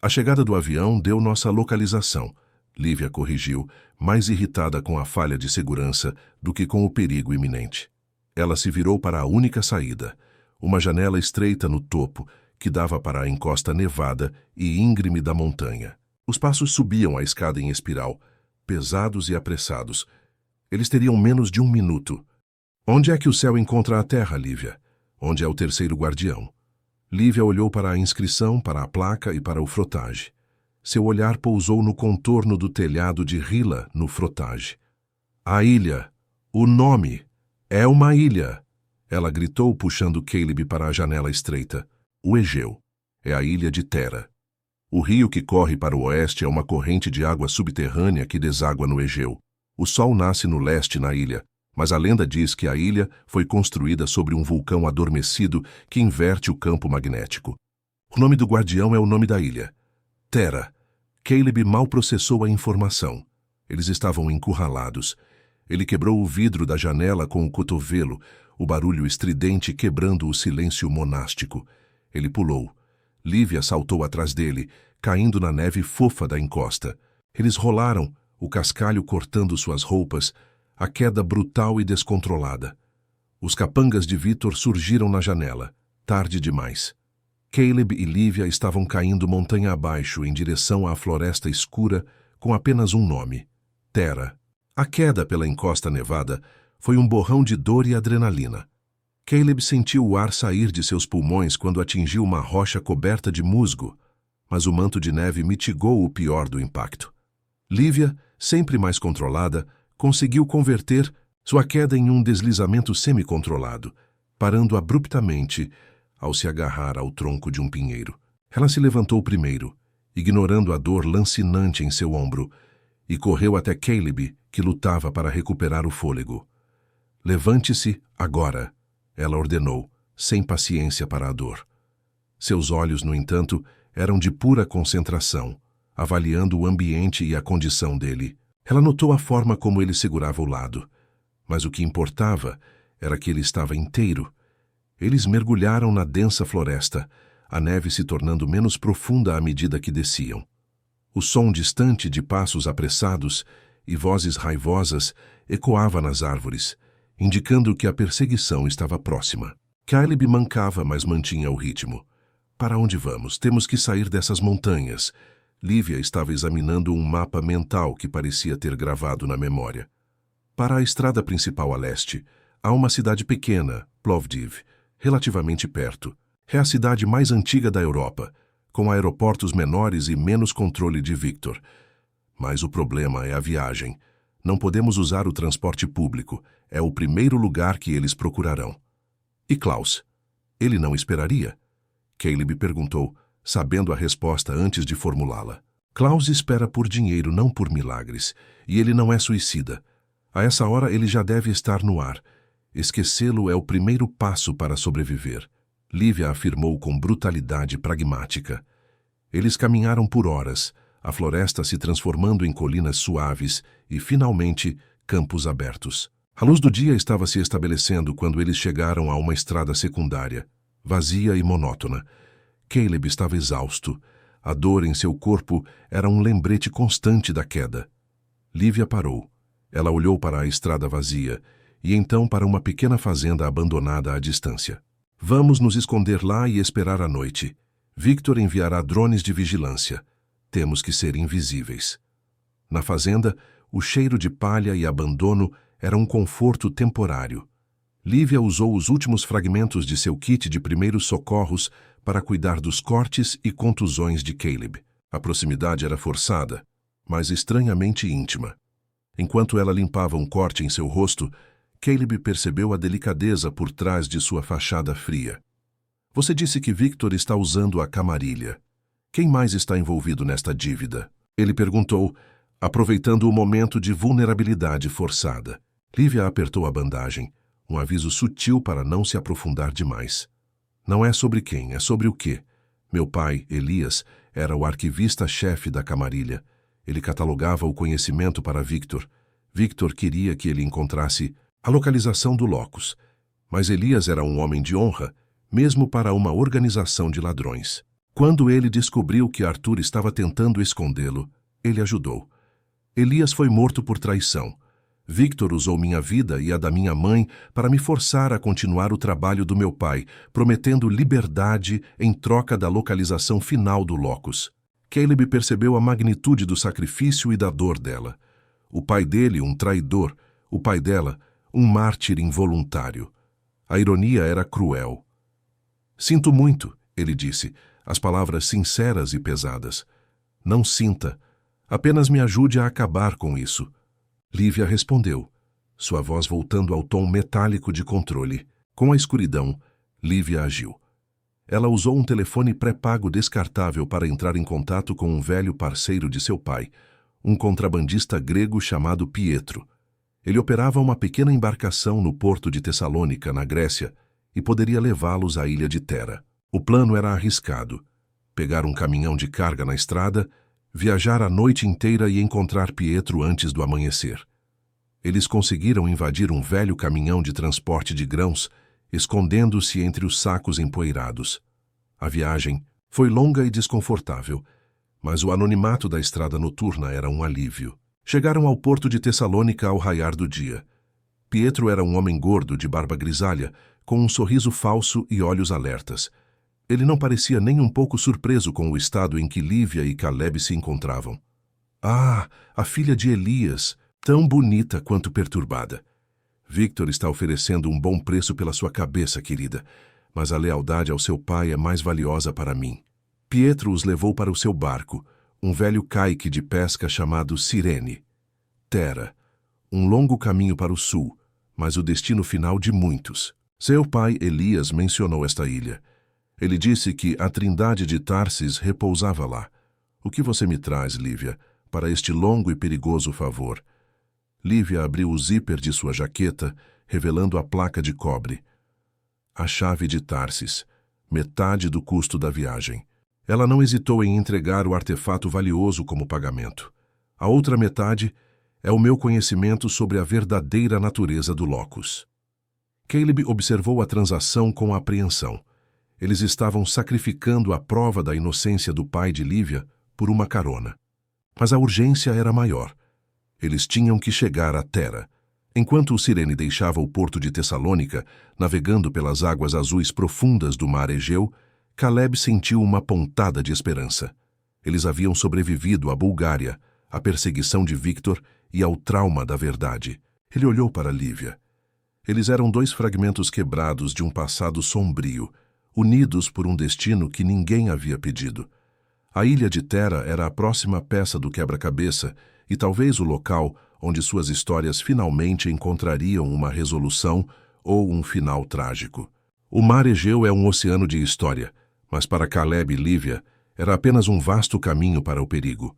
A chegada do avião deu nossa localização. Lívia corrigiu, mais irritada com a falha de segurança do que com o perigo iminente. Ela se virou para a única saída. Uma janela estreita no topo, que dava para a encosta nevada e íngreme da montanha. Os passos subiam a escada em espiral, pesados e apressados. Eles teriam menos de 1 minuto. Onde é que o céu encontra a terra, Lívia? Onde é o terceiro guardião? Lívia olhou para a inscrição, para a placa e para o frotage. Seu olhar pousou no contorno do telhado de Hila, no frotage. A ilha! O nome! É uma ilha! Ela gritou, puxando Caleb para a janela estreita. O Egeu. É a ilha de Tera. O rio que corre para o oeste é uma corrente de água subterrânea que deságua no Egeu. O sol nasce no leste na ilha, mas a lenda diz que a ilha foi construída sobre um vulcão adormecido que inverte o campo magnético. O nome do guardião é o nome da ilha. Terra. Caleb mal processou a informação. Eles estavam encurralados. Ele quebrou o vidro da janela com o cotovelo, o barulho estridente quebrando o silêncio monástico. Ele pulou. Lívia saltou atrás dele, caindo na neve fofa da encosta. Eles rolaram, o cascalho cortando suas roupas, a queda brutal e descontrolada. Os capangas de Victor surgiram na janela, tarde demais. Caleb e Lívia estavam caindo montanha abaixo em direção à floresta escura com apenas um nome: Terra. A queda pela encosta nevada foi um borrão de dor e adrenalina. Caleb sentiu o ar sair de seus pulmões quando atingiu uma rocha coberta de musgo, mas o manto de neve mitigou o pior do impacto. Lívia, sempre mais controlada, conseguiu converter sua queda em um deslizamento semi-controlado, parando abruptamente ao se agarrar ao tronco de um pinheiro. Ela se levantou primeiro, ignorando a dor lancinante em seu ombro, e correu até Caleb, que lutava para recuperar o fôlego. "Levante-se agora", ela ordenou, sem paciência para a dor. Seus olhos, no entanto, eram de pura concentração, avaliando o ambiente e a condição dele. Ela notou a forma como ele segurava o lado, mas o que importava era que ele estava inteiro. Eles mergulharam na densa floresta, a neve se tornando menos profunda à medida que desciam. O som distante de passos apressados e vozes raivosas ecoava nas árvores, indicando que a perseguição estava próxima. Caleb mancava, mas mantinha o ritmo. "Para onde vamos? Temos que sair dessas montanhas." Lívia estava examinando um mapa mental que parecia ter gravado na memória. "Para a estrada principal a leste, há uma cidade pequena, Plovdiv, relativamente perto. É a cidade mais antiga da Europa, com aeroportos menores e menos controle de Victor. Mas o problema é a viagem. Não podemos usar o transporte público. É o primeiro lugar que eles procurarão." "E Klaus? Ele não esperaria?" Caleb perguntou, sabendo a resposta antes de formulá-la. "Klaus espera por dinheiro, não por milagres, e ele não é suicida. A essa hora ele já deve estar no ar. Esquecê-lo é o primeiro passo para sobreviver." Lívia afirmou com brutalidade pragmática. Eles caminharam por horas, a floresta se transformando em colinas suaves e, finalmente, campos abertos. A luz do dia estava se estabelecendo quando eles chegaram a uma estrada secundária, vazia e monótona. Caleb estava exausto. A dor em seu corpo era um lembrete constante da queda. Lívia parou. Ela olhou para a estrada vazia e então para uma pequena fazenda abandonada à distância. "Vamos nos esconder lá e esperar a noite. Victor enviará drones de vigilância. Temos que ser invisíveis." Na fazenda, o cheiro de palha e abandono era um conforto temporário. Lívia usou os últimos fragmentos de seu kit de primeiros socorros para cuidar dos cortes e contusões de Caleb. A proximidade era forçada, mas estranhamente íntima. Enquanto ela limpava um corte em seu rosto, Caleb percebeu a delicadeza por trás de sua fachada fria. "Você disse que Victor está usando a camarilha. Quem mais está envolvido nesta dívida?" Ele perguntou, aproveitando o momento de vulnerabilidade forçada. Lívia apertou a bandagem, um aviso sutil para não se aprofundar demais. "Não é sobre quem, é sobre o quê. Meu pai, Elias, era o arquivista-chefe da camarilha. Ele catalogava o conhecimento para Victor. Victor queria que ele encontrasse a localização do locus. Mas Elias era um homem de honra, mesmo para uma organização de ladrões. Quando ele descobriu que Arthur estava tentando escondê-lo, ele ajudou. Elias foi morto por traição. Victor usou minha vida e a da minha mãe para me forçar a continuar o trabalho do meu pai, prometendo liberdade em troca da localização final do locus. Caleb percebeu a magnitude do sacrifício e da dor dela. O pai dele, um traidor. O pai dela, um mártir involuntário. A ironia era cruel. "Sinto muito", ele disse, as palavras sinceras e pesadas. "Não sinta. Apenas me ajude a acabar com isso." Lívia respondeu, sua voz voltando ao tom metálico de controle. Com a escuridão, Lívia agiu. Ela usou um telefone pré-pago descartável para entrar em contato com um velho parceiro de seu pai, um contrabandista grego chamado Pietro. Ele operava uma pequena embarcação no porto de Tessalônica, na Grécia, e poderia levá-los à ilha de Tera. O plano era arriscado: pegar um caminhão de carga na estrada, viajar a noite inteira e encontrar Pietro antes do amanhecer. Eles conseguiram invadir um velho caminhão de transporte de grãos, escondendo-se entre os sacos empoeirados. A viagem foi longa e desconfortável, mas o anonimato da estrada noturna era um alívio. Chegaram ao porto de Tessalônica ao raiar do dia. Pietro era um homem gordo de barba grisalha, com um sorriso falso e olhos alertas. Ele não parecia nem um pouco surpreso com o estado em que Lívia e Caleb se encontravam. Ah, a filha de Elias, tão bonita quanto perturbada. Victor está oferecendo um bom preço pela sua cabeça, querida, mas a lealdade ao seu pai é mais valiosa para mim. Pietro os levou para o seu barco, um velho caique de pesca chamado Cirene. Tera, um longo caminho para o sul, mas o destino final de muitos. Seu pai, Elias, mencionou esta ilha. Ele disse que a Trindade de Tarsis repousava lá. O que você me traz, Lívia, para este longo e perigoso favor? Lívia abriu o zíper de sua jaqueta, revelando a placa de cobre. A chave de Tarsis, metade do custo da viagem. Ela não hesitou em entregar o artefato valioso como pagamento. A outra metade é o meu conhecimento sobre a verdadeira natureza do Locus. Caleb observou a transação com apreensão. Eles estavam sacrificando a prova da inocência do pai de Lívia por uma carona. Mas a urgência era maior. Eles tinham que chegar a Tera. Enquanto o Cirene deixava o porto de Tessalônica, navegando pelas águas azuis profundas do mar Egeu, Caleb sentiu uma pontada de esperança. Eles haviam sobrevivido à Bulgária, à perseguição de Victor e ao trauma da verdade. Ele olhou para Lívia. Eles eram dois fragmentos quebrados de um passado sombrio, unidos por um destino que ninguém havia pedido. A ilha de Tera era a próxima peça do quebra-cabeça e talvez o local onde suas histórias finalmente encontrariam uma resolução ou um final trágico. O mar Egeu é um oceano de história, mas para Caleb e Lívia era apenas um vasto caminho para o perigo.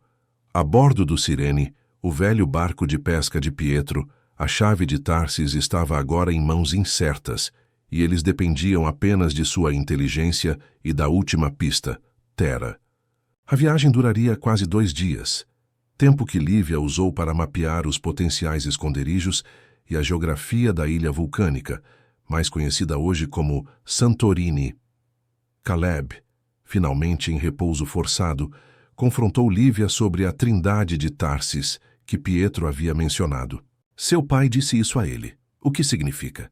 A bordo do Cirene, o velho barco de pesca de Pietro, a chave de Tarsis estava agora em mãos incertas, e eles dependiam apenas de sua inteligência e da última pista, Tera. A viagem duraria quase 2 dias, tempo que Lívia usou para mapear os potenciais esconderijos e a geografia da ilha vulcânica, mais conhecida hoje como Santorini. Caleb, finalmente em repouso forçado, confrontou Lívia sobre a Trindade de Tarsis, que Pietro havia mencionado. Seu pai disse isso a ele. O que significa?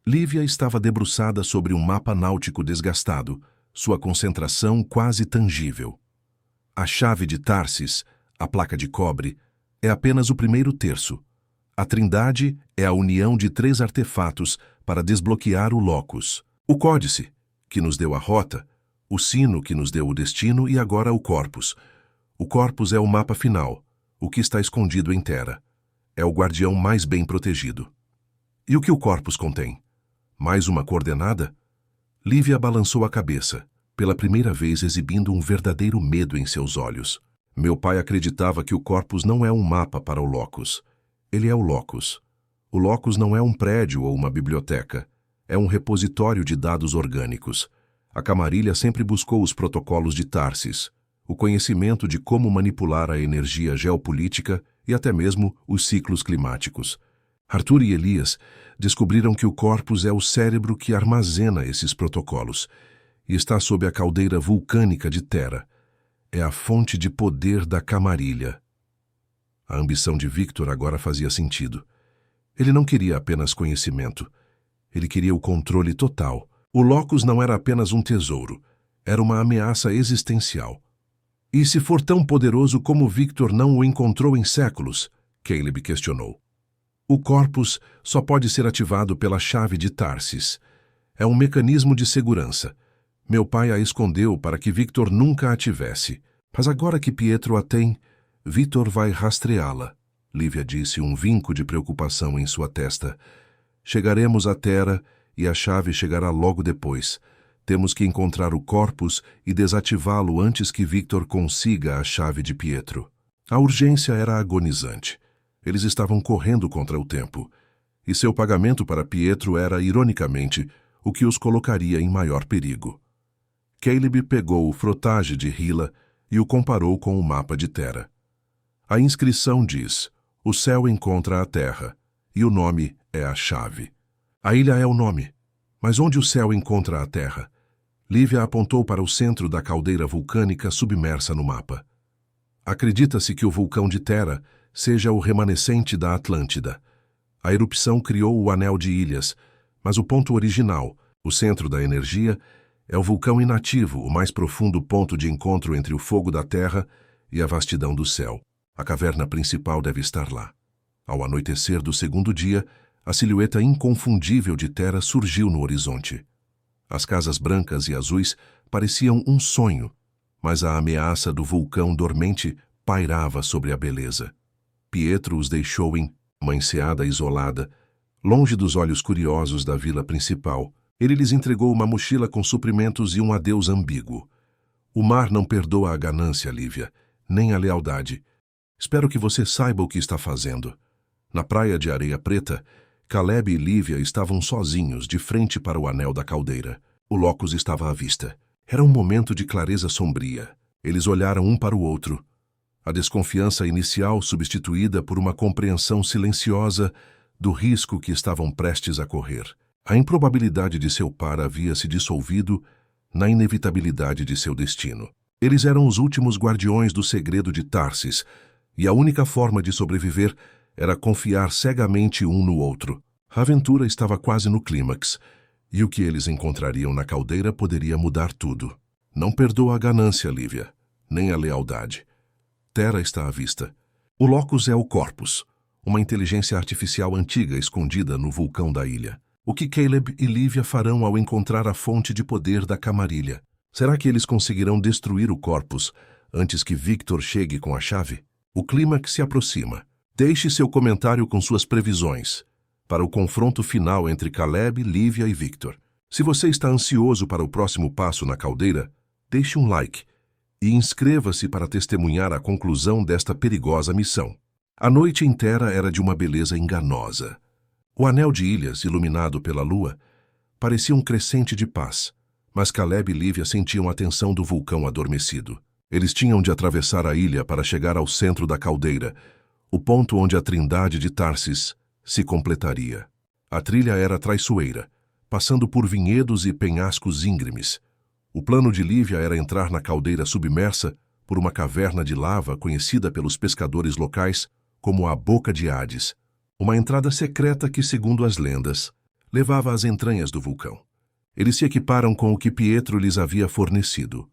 Lívia estava debruçada sobre um mapa náutico desgastado, sua concentração quase tangível. A chave de Tarsis, a placa de cobre, é apenas o primeiro terço. A Trindade é a união de 3 artefatos para desbloquear o Locus. O Códice, que nos deu a rota, o Sino, que nos deu o destino, e agora o Corpus. O Corpus é o mapa final, o que está escondido em Tera. É o guardião mais bem protegido. E o que o Corpus contém? Mais uma coordenada? Lívia balançou a cabeça, pela primeira vez exibindo um verdadeiro medo em seus olhos. Meu pai acreditava que o Corpus não é um mapa para o Locus. Ele é o Locus. O Locus não é um prédio ou uma biblioteca. É um repositório de dados orgânicos. A Camarilha sempre buscou os protocolos de Tarsis, o conhecimento de como manipular a energia geopolítica e até mesmo os ciclos climáticos. Arthur e Elias descobriram que o Corpus é o cérebro que armazena esses protocolos e está sob a caldeira vulcânica de Tera. É a fonte de poder da Camarilha. A ambição de Victor agora fazia sentido. Ele não queria apenas conhecimento. Ele queria o controle total. O Locus não era apenas um tesouro. Era uma ameaça existencial. E se for tão poderoso como Victor não o encontrou em séculos? Caleb questionou. O Corpus só pode ser ativado pela chave de Tarsis. É um mecanismo de segurança. Meu pai a escondeu para que Victor nunca a tivesse. Mas agora que Pietro a tem, Victor vai rastreá-la. Lívia disse, um vinco de preocupação em sua testa. Chegaremos a Tera e a chave chegará logo depois. Temos que encontrar o Corpus e desativá-lo antes que Victor consiga a chave de Pietro. A urgência era agonizante. Eles estavam correndo contra o tempo. E seu pagamento para Pietro era, ironicamente, o que os colocaria em maior perigo. Caleb pegou o frotage de Hila e o comparou com o mapa de Terra. A inscrição diz: o céu encontra a terra, e o nome é a chave. A ilha é o nome, mas onde o céu encontra a terra? Lívia apontou para o centro da caldeira vulcânica submersa no mapa. Acredita-se que o vulcão de Terra seja o remanescente da Atlântida. A erupção criou o anel de ilhas, mas o ponto original, o centro da energia, é o vulcão inativo, o mais profundo ponto de encontro entre o fogo da terra e a vastidão do céu. A caverna principal deve estar lá. Ao anoitecer do segundo dia, a silhueta inconfundível de Terra surgiu no horizonte. As casas brancas e azuis pareciam um sonho, mas a ameaça do vulcão dormente pairava sobre a beleza. Pietro os deixou em uma enseada isolada, longe dos olhos curiosos da vila principal. Ele lhes entregou uma mochila com suprimentos e um adeus ambíguo. O mar não perdoa a ganância, Lívia, nem a lealdade. Espero que você saiba o que está fazendo. Na praia de areia preta, Caleb e Lívia estavam sozinhos, de frente para o anel da caldeira. O Locus estava à vista. Era um momento de clareza sombria. Eles olharam um para o outro. A desconfiança inicial substituída por uma compreensão silenciosa do risco que estavam prestes a correr. A improbabilidade de seu par havia se dissolvido na inevitabilidade de seu destino. Eles eram os últimos guardiões do segredo de Tarsis, e a única forma de sobreviver era confiar cegamente um no outro. A aventura estava quase no clímax, e o que eles encontrariam na caldeira poderia mudar tudo. Não perdoa a ganância, Lívia, nem a lealdade. Terra está à vista. O Locus é o Corpus, uma inteligência artificial antiga escondida no vulcão da ilha. O que Caleb e Lívia farão ao encontrar a fonte de poder da Camarilha? Será que eles conseguirão destruir o Corpus antes que Victor chegue com a chave? O clímax se aproxima. Deixe seu comentário com suas previsões para o confronto final entre Caleb, Lívia e Victor. Se você está ansioso para o próximo passo na caldeira, deixe um like e inscreva-se para testemunhar a conclusão desta perigosa missão. A noite inteira era de uma beleza enganosa. O anel de ilhas, iluminado pela lua, parecia um crescente de paz, mas Caleb e Lívia sentiam a tensão do vulcão adormecido. Eles tinham de atravessar a ilha para chegar ao centro da caldeira, o ponto onde a trindade de Tarsis se completaria. A trilha era traiçoeira, passando por vinhedos e penhascos íngremes. O plano de Lívia era entrar na caldeira submersa por uma caverna de lava conhecida pelos pescadores locais como a Boca de Hades, uma entrada secreta que, segundo as lendas, levava às entranhas do vulcão. Eles se equiparam com o que Pietro lhes havia fornecido: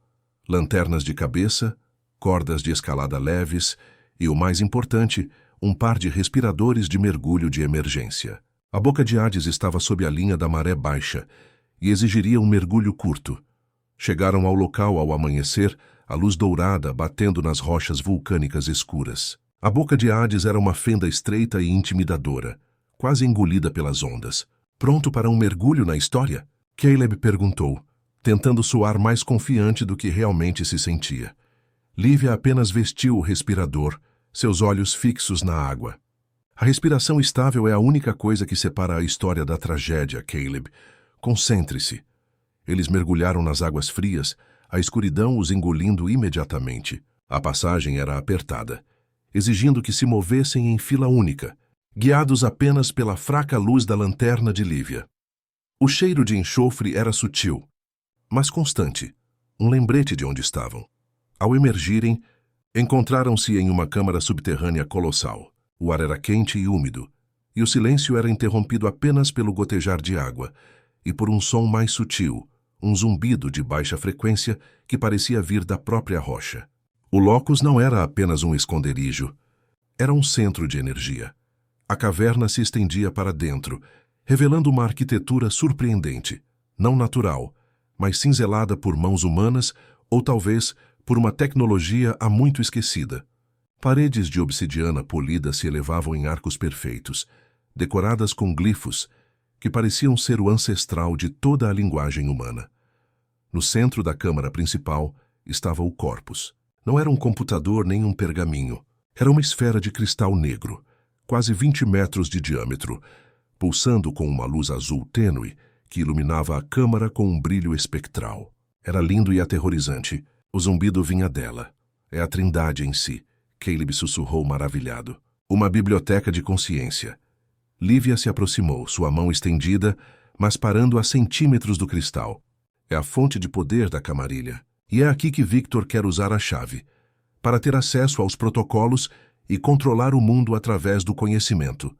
lanternas de cabeça, cordas de escalada leves e, o mais importante, um par de respiradores de mergulho de emergência. A Boca de Hades estava sob a linha da maré baixa e exigiria um mergulho curto. Chegaram ao local ao amanhecer, a luz dourada batendo nas rochas vulcânicas escuras. A Boca de Hades era uma fenda estreita e intimidadora, quase engolida pelas ondas. Pronto para um mergulho na história? Caleb perguntou, tentando soar mais confiante do que realmente se sentia. Lívia apenas vestiu o respirador, seus olhos fixos na água. A respiração estável é a única coisa que separa a história da tragédia, Caleb. Concentre-se. Eles mergulharam nas águas frias, a escuridão os engolindo imediatamente. A passagem era apertada, exigindo que se movessem em fila única, guiados apenas pela fraca luz da lanterna de Lívia. O cheiro de enxofre era sutil, mas constante, um lembrete de onde estavam. Ao emergirem, encontraram-se em uma câmara subterrânea colossal. O ar era quente e úmido, e o silêncio era interrompido apenas pelo gotejar de água e por um som mais sutil, um zumbido de baixa frequência que parecia vir da própria rocha. O Locus não era apenas um esconderijo, era um centro de energia. A caverna se estendia para dentro, revelando uma arquitetura surpreendente, não natural, mas cinzelada por mãos humanas ou talvez por uma tecnologia há muito esquecida. Paredes de obsidiana polida se elevavam em arcos perfeitos, decoradas com glifos que pareciam ser o ancestral de toda a linguagem humana. No centro da câmara principal estava o corpus. Não era um computador nem um pergaminho. Era uma esfera de cristal negro, quase 20 metros de diâmetro, pulsando com uma luz azul tênue que iluminava a câmara com um brilho espectral. Era lindo e aterrorizante. O zumbido vinha dela. É a trindade em si, Caleb sussurrou maravilhado. Uma biblioteca de consciência. Lívia se aproximou, sua mão estendida, mas parando a centímetros do cristal. É a fonte de poder da camarilha. E é aqui que Victor quer usar a chave, para ter acesso aos protocolos e controlar o mundo através do conhecimento.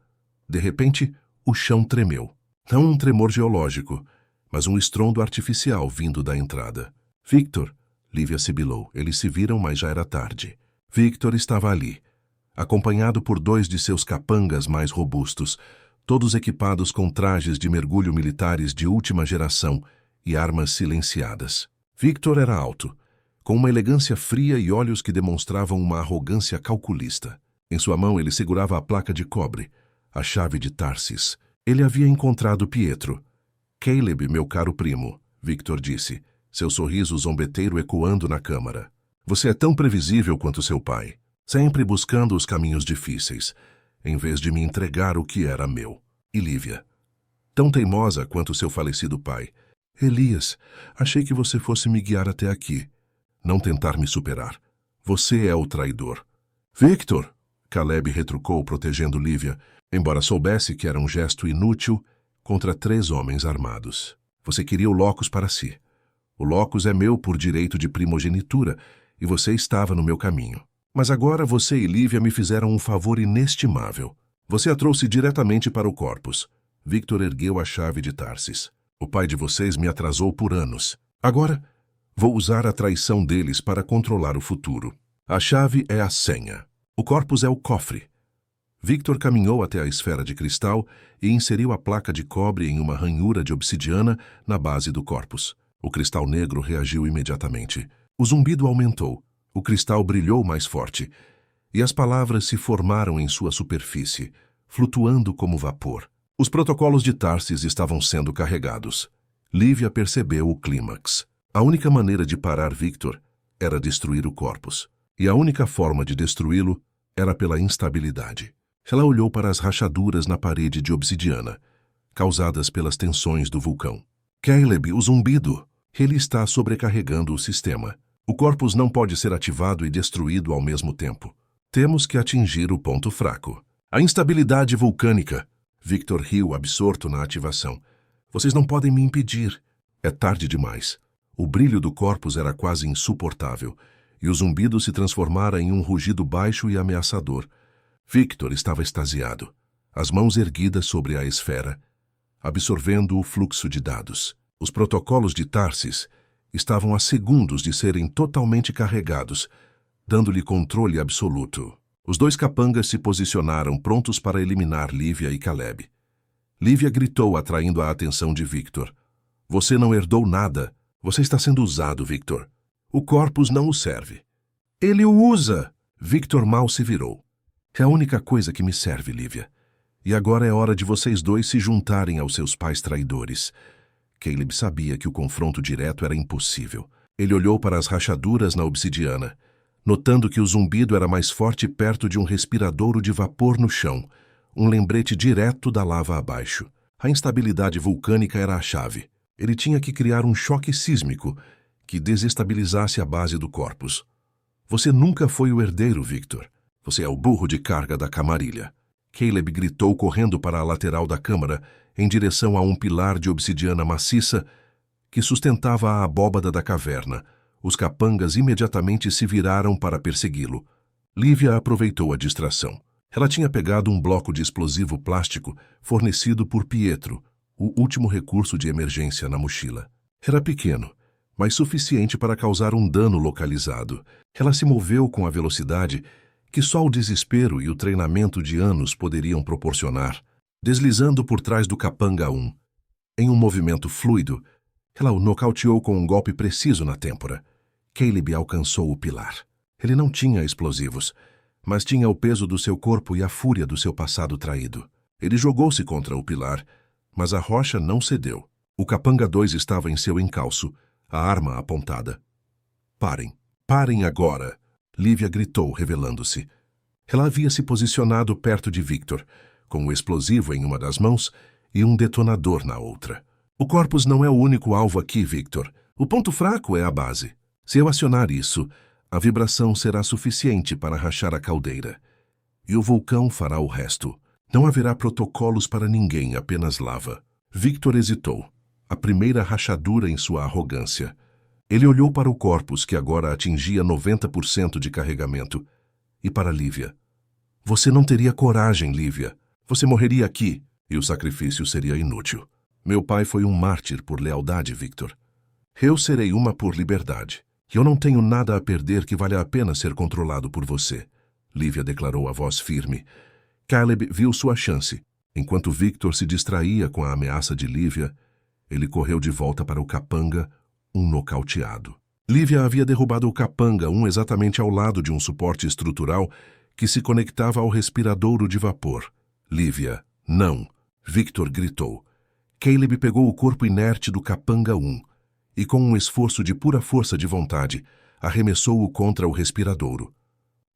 De repente, o chão tremeu. Não um tremor geológico, mas um estrondo artificial vindo da entrada. Victor, Lívia sibilou. Eles se viram, mas já era tarde. Victor estava ali, acompanhado por 2 de seus capangas mais robustos, todos equipados com trajes de mergulho militares de última geração e armas silenciadas. Victor era alto, com uma elegância fria e olhos que demonstravam uma arrogância calculista. Em sua mão ele segurava a placa de cobre, a chave de Tarsis. Ele havia encontrado Pietro. Caleb, meu caro primo, Victor disse, seu sorriso zombeteiro ecoando na câmara. Você é tão previsível quanto seu pai, sempre buscando os caminhos difíceis, em vez de me entregar o que era meu. E Lívia, tão teimosa quanto seu falecido pai. Elias, achei que você fosse me guiar até aqui, não tentar me superar. Você é o traidor. Victor, Caleb retrucou, protegendo Lívia, embora soubesse que era um gesto inútil contra 3 homens armados. Você queria o Locus para si. O Locus é meu por direito de primogenitura e você estava no meu caminho. Mas agora você e Lívia me fizeram um favor inestimável. Você a trouxe diretamente para o Corpus. Victor ergueu a chave de Tarsis. O pai de vocês me atrasou por anos. Agora, vou usar a traição deles para controlar o futuro. A chave é a senha. O Corpus é o cofre. Victor caminhou até a esfera de cristal e inseriu a placa de cobre em uma ranhura de obsidiana na base do Corpus. O cristal negro reagiu imediatamente. O zumbido aumentou. O cristal brilhou mais forte. E as palavras se formaram em sua superfície, flutuando como vapor. Os protocolos de Tarsis estavam sendo carregados. Lívia percebeu o clímax. A única maneira de parar Victor era destruir o Corpus. E a única forma de destruí-lo era pela instabilidade. Ela olhou para as rachaduras na parede de obsidiana, causadas pelas tensões do vulcão. Caleb, o zumbido. Ele está sobrecarregando o sistema. O Corpus não pode ser ativado e destruído ao mesmo tempo. Temos que atingir o ponto fraco. A instabilidade vulcânica. Victor riu, absorto na ativação. Vocês não podem me impedir. É tarde demais. O brilho do Corpus era quase insuportável, e o zumbido se transformara em um rugido baixo e ameaçador. Victor estava extasiado, as mãos erguidas sobre a esfera, absorvendo o fluxo de dados. Os protocolos de Tarsis estavam a segundos de serem totalmente carregados, dando-lhe controle absoluto. Os 2 capangas se posicionaram prontos para eliminar Lívia e Caleb. Lívia gritou, atraindo a atenção de Victor. Você não herdou nada. Você está sendo usado, Victor. O Corpus não o serve. Ele o usa! Victor mal se virou. É a única coisa que me serve, Lívia. E agora é hora de vocês 2 se juntarem aos seus pais traidores. Caleb sabia que o confronto direto era impossível. Ele olhou para as rachaduras na obsidiana, notando que o zumbido era mais forte perto de um respiradouro de vapor no chão, um lembrete direto da lava abaixo. A instabilidade vulcânica era a chave. Ele tinha que criar um choque sísmico que desestabilizasse a base do Corpus. Você nunca foi o herdeiro, Victor. Você é o burro de carga da camarilha. Caleb gritou, correndo para a lateral da câmara, em direção a um pilar de obsidiana maciça que sustentava a abóbada da caverna. Os capangas imediatamente se viraram para persegui-lo. Lívia aproveitou a distração. Ela tinha pegado um bloco de explosivo plástico fornecido por Pietro, o último recurso de emergência na mochila. Era pequeno, mas suficiente para causar um dano localizado. Ela se moveu com a velocidade que só o desespero e o treinamento de anos poderiam proporcionar, deslizando por trás do capanga 1. Em um movimento fluido, ela o nocauteou com um golpe preciso na têmpora. Caleb alcançou o pilar. Ele não tinha explosivos, mas tinha o peso do seu corpo e a fúria do seu passado traído. Ele jogou-se contra o pilar, mas a rocha não cedeu. O capanga 2 estava em seu encalço, a arma apontada. Parem! Parem agora! Lívia gritou, revelando-se. Ela havia se posicionado perto de Victor, com um explosivo em uma das mãos e um detonador na outra. O Corpus não é o único alvo aqui, Victor. O ponto fraco é a base. Se eu acionar isso, a vibração será suficiente para rachar a caldeira. E o vulcão fará o resto. Não haverá protocolos para ninguém, apenas lava. Victor hesitou. A primeira rachadura em sua arrogância. Ele olhou para o Corpus, que agora atingia 90% de carregamento, e para Lívia. Você não teria coragem, Lívia. Você morreria aqui, e o sacrifício seria inútil. Meu pai foi um mártir por lealdade, Victor. Eu serei uma por liberdade. Eu não tenho nada a perder que valha a pena ser controlado por você, Lívia declarou a voz firme. Caleb viu sua chance. Enquanto Victor se distraía com a ameaça de Lívia, ele correu de volta para o capanga, um nocauteado. Lívia havia derrubado o capanga, exatamente ao lado de um suporte estrutural que se conectava ao respiradouro de vapor. Lívia, não! Victor gritou. Caleb pegou o corpo inerte do capanga 1 e, com um esforço de pura força de vontade, arremessou-o contra o respiradouro.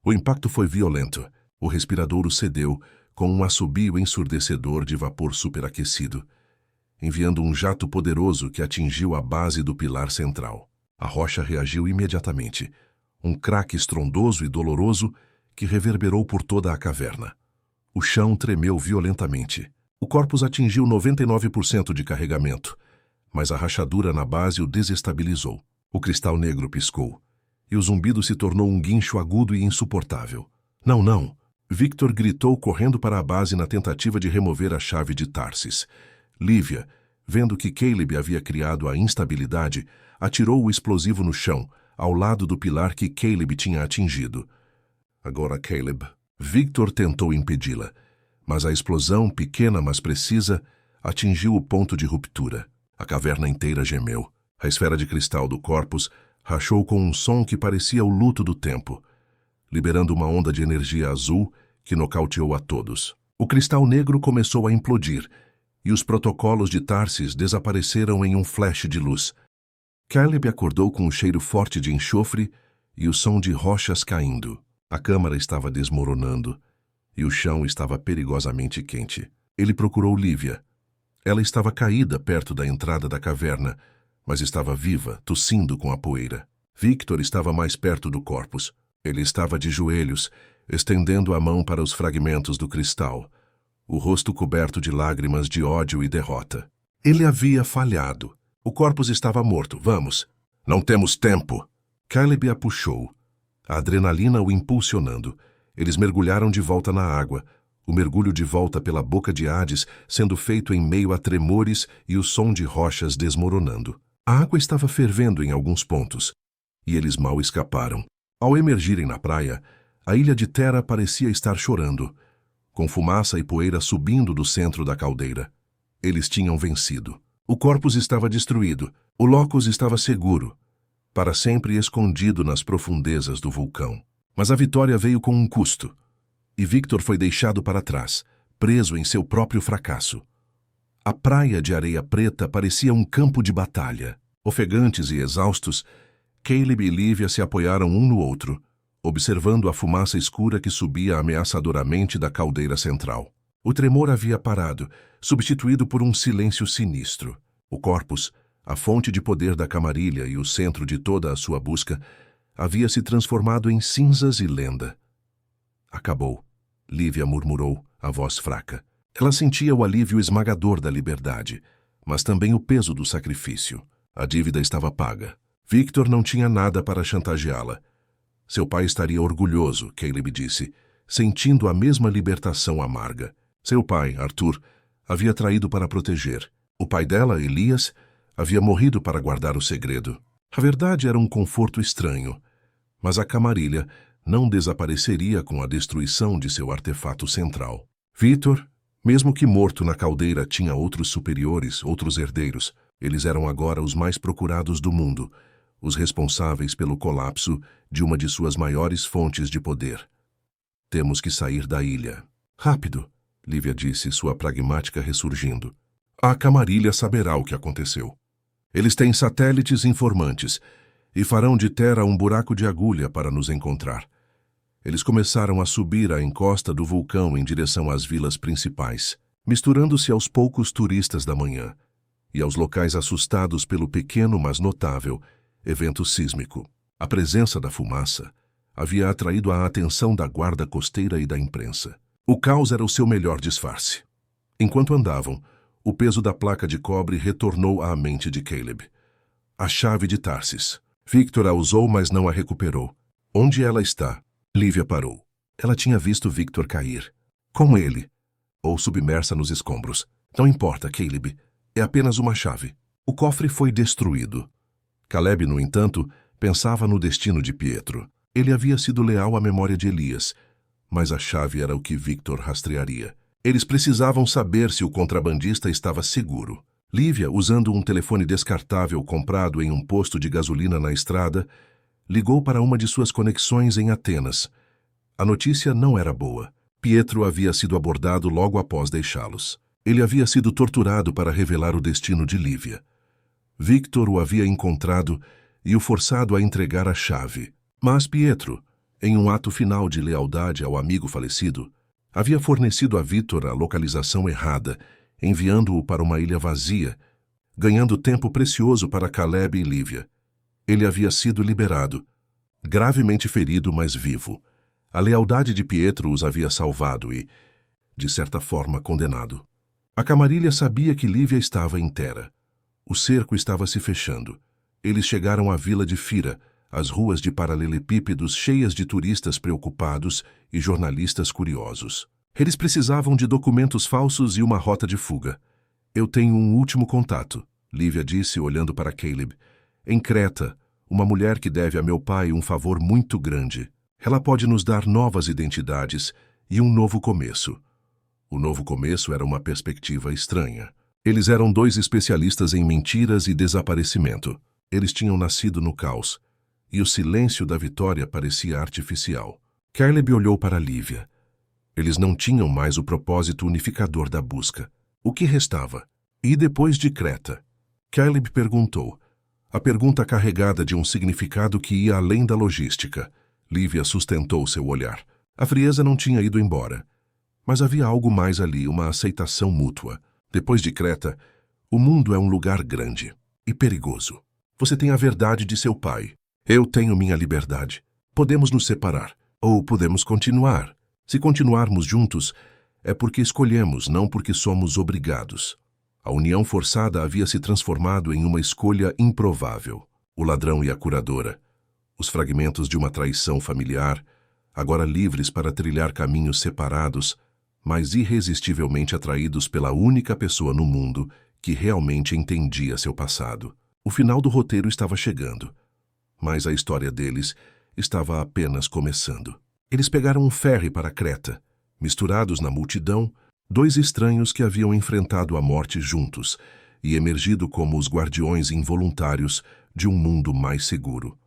O impacto foi violento. O respiradouro cedeu, com um assobio ensurdecedor de vapor superaquecido, enviando um jato poderoso que atingiu a base do pilar central. A rocha reagiu imediatamente, um craque estrondoso e doloroso que reverberou por toda a caverna. O chão tremeu violentamente. O Corpus atingiu 99% de carregamento, mas a rachadura na base o desestabilizou. O cristal negro piscou, e o zumbido se tornou um guincho agudo e insuportável. Não, não! Victor gritou correndo para a base na tentativa de remover a chave de Tarsis. Lívia, vendo que Caleb havia criado a instabilidade, atirou o explosivo no chão, ao lado do pilar que Caleb tinha atingido. Agora Caleb. Victor tentou impedi-la, mas a explosão, pequena mas precisa, atingiu o ponto de ruptura. A caverna inteira gemeu. A esfera de cristal do Corpus rachou com um som que parecia o luto do tempo, liberando uma onda de energia azul que nocauteou a todos. O cristal negro começou a implodir, e os protocolos de Tarsis desapareceram em um flash de luz. Caleb acordou com um cheiro forte de enxofre e o som de rochas caindo. A câmara estava desmoronando, e o chão estava perigosamente quente. Ele procurou Lívia. Ela estava caída perto da entrada da caverna, mas estava viva, tossindo com a poeira. Victor estava mais perto do Corpus. Ele estava de joelhos, estendendo a mão para os fragmentos do cristal, o rosto coberto de lágrimas de ódio e derrota. Ele havia falhado. O Corpus estava morto. Vamos. Não temos tempo. Caleb a puxou, a adrenalina o impulsionando. Eles mergulharam de volta na água, o mergulho de volta pela boca de Hades sendo feito em meio a tremores e o som de rochas desmoronando. A água estava fervendo em alguns pontos, e eles mal escaparam. Ao emergirem na praia, a ilha de Terra parecia estar chorando, com fumaça e poeira subindo do centro da caldeira. Eles tinham vencido. O Corpus estava destruído. O Locus estava seguro, para sempre escondido nas profundezas do vulcão. Mas a vitória veio com um custo, e Victor foi deixado para trás, preso em seu próprio fracasso. A praia de areia preta parecia um campo de batalha. Ofegantes e exaustos, Caleb e Lívia se apoiaram um no outro, observando a fumaça escura que subia ameaçadoramente da caldeira central. O tremor havia parado, substituído por um silêncio sinistro. O Corpus, a fonte de poder da Camarilha e o centro de toda a sua busca, havia se transformado em cinzas e lenda. Acabou, Lívia murmurou, a voz fraca. Ela sentia o alívio esmagador da liberdade, mas também o peso do sacrifício. A dívida estava paga. Victor não tinha nada para chantageá-la. Seu pai estaria orgulhoso, Caleb disse, sentindo a mesma libertação amarga. Seu pai, Arthur, havia traído para proteger. O pai dela, Elias, havia morrido para guardar o segredo. A verdade era um conforto estranho, mas a Camarilha não desapareceria com a destruição de seu artefato central. Victor, mesmo que morto na caldeira, tinha outros superiores, outros herdeiros. Eles eram agora os mais procurados do mundo, os responsáveis pelo colapso de uma de suas maiores fontes de poder. Temos que sair da ilha. Rápido, Lívia disse, sua pragmática ressurgindo. A Camarilha saberá o que aconteceu. Eles têm satélites informantes e farão de Terra um buraco de agulha para nos encontrar. Eles começaram a subir a encosta do vulcão em direção às vilas principais, misturando-se aos poucos turistas da manhã e aos locais assustados pelo pequeno, mas notável, evento sísmico. A presença da fumaça havia atraído a atenção da guarda costeira e da imprensa. O caos era o seu melhor disfarce. Enquanto andavam, o peso da placa de cobre retornou à mente de Caleb. A chave de Tarsis. Victor a usou, mas não a recuperou. Onde ela está? Lívia parou. Ela tinha visto Victor cair. Com ele. Ou submersa nos escombros. Não importa, Caleb. É apenas uma chave. O cofre foi destruído. Caleb, no entanto, pensava no destino de Pietro. Ele havia sido leal à memória de Elias, mas a chave era o que Victor rastrearia. Eles precisavam saber se o contrabandista estava seguro. Lívia, usando um telefone descartável comprado em um posto de gasolina na estrada, ligou para uma de suas conexões em Atenas. A notícia não era boa. Pietro havia sido abordado logo após deixá-los. Ele havia sido torturado para revelar o destino de Lívia. Victor o havia encontrado e o forçado a entregar a chave. Mas Pietro, em um ato final de lealdade ao amigo falecido, havia fornecido a Victor a localização errada, enviando-o para uma ilha vazia, ganhando tempo precioso para Caleb e Lívia. Ele havia sido liberado, gravemente ferido, mas vivo. A lealdade de Pietro os havia salvado e, de certa forma, condenado. A camarilha sabia que Lívia estava em Terra. O cerco estava se fechando. Eles chegaram à vila de Fira, as ruas de paralelepípedos cheias de turistas preocupados e jornalistas curiosos. Eles precisavam de documentos falsos e uma rota de fuga. Eu tenho um último contato, Lívia disse olhando para Caleb. Em Creta, uma mulher que deve a meu pai um favor muito grande. Ela pode nos dar novas identidades e um novo começo. O novo começo era uma perspectiva estranha. Eles eram dois especialistas em mentiras e desaparecimento. Eles tinham nascido no caos, e o silêncio da vitória parecia artificial. Caleb olhou para Lívia. Eles não tinham mais o propósito unificador da busca. O que restava? E depois de Creta? Caleb perguntou. A pergunta carregada de um significado que ia além da logística. Lívia sustentou seu olhar. A frieza não tinha ido embora. Mas havia algo mais ali, uma aceitação mútua. Depois de Creta, o mundo é um lugar grande e perigoso. Você tem a verdade de seu pai. Eu tenho minha liberdade. Podemos nos separar, ou podemos continuar. Se continuarmos juntos, é porque escolhemos, não porque somos obrigados. A união forçada havia se transformado em uma escolha improvável. O ladrão e a curadora, os fragmentos de uma traição familiar, agora livres para trilhar caminhos separados, mas irresistivelmente atraídos pela única pessoa no mundo que realmente entendia seu passado. O final do roteiro estava chegando, mas a história deles estava apenas começando. Eles pegaram um ferry para Creta. Misturados na multidão, dois estranhos que haviam enfrentado a morte juntos e emergido como os guardiões involuntários de um mundo mais seguro.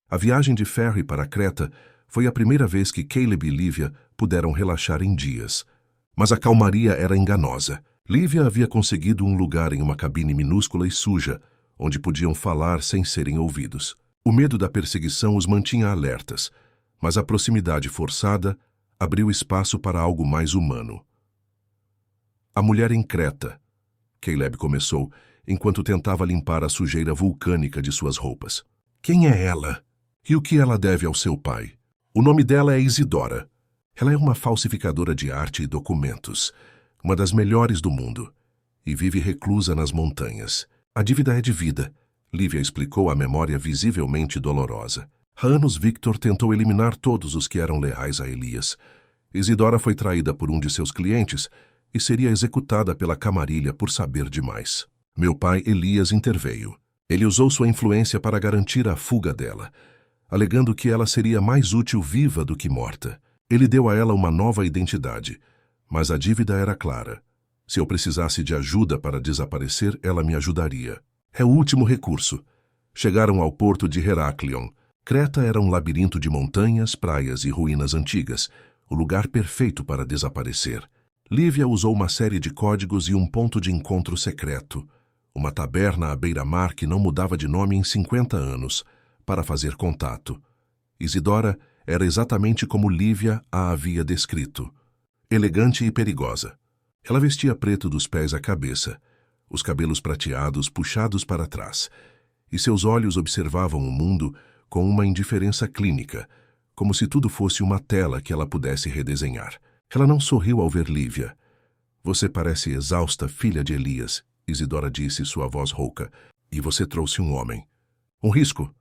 A viagem de ferry para Creta foi a primeira vez que Caleb e Lívia puderam relaxar em dias. Mas a calmaria era enganosa. Lívia havia conseguido um lugar em uma cabine minúscula e suja, onde podiam falar sem serem ouvidos. O medo da perseguição os mantinha alertas, mas a proximidade forçada abriu espaço para algo mais humano. A mulher em Creta, Caleb começou, enquanto tentava limpar a sujeira vulcânica de suas roupas. Quem é ela? E o que ela deve ao seu pai? O nome dela é Isidora. Ela é uma falsificadora de arte e documentos, uma das melhores do mundo, e vive reclusa nas montanhas. A dívida é de vida, Lívia explicou a memória visivelmente dolorosa. Há anos Victor tentou eliminar todos os que eram leais a Elias. Isidora foi traída por um de seus clientes e seria executada pela camarilha por saber demais. Meu pai, Elias, interveio. Ele usou sua influência para garantir a fuga dela, alegando que ela seria mais útil viva do que morta. Ele deu a ela uma nova identidade, mas a dívida era clara. Se eu precisasse de ajuda para desaparecer, ela me ajudaria. É o último recurso. Chegaram ao porto de Heraklion. Creta era um labirinto de montanhas, praias e ruínas antigas, o lugar perfeito para desaparecer. Lívia usou uma série de códigos e um ponto de encontro secreto, uma taberna à beira-mar que não mudava de nome em 50 anos, para fazer contato. Isidora era exatamente como Lívia a havia descrito, elegante e perigosa. Ela vestia preto dos pés à cabeça, os cabelos prateados puxados para trás, e seus olhos observavam o mundo com uma indiferença clínica, como se tudo fosse uma tela que ela pudesse redesenhar. Ela não sorriu ao ver Lívia. Você parece exausta, filha de Elias, Isidora disse, sua voz rouca, e você trouxe um homem. Um risco.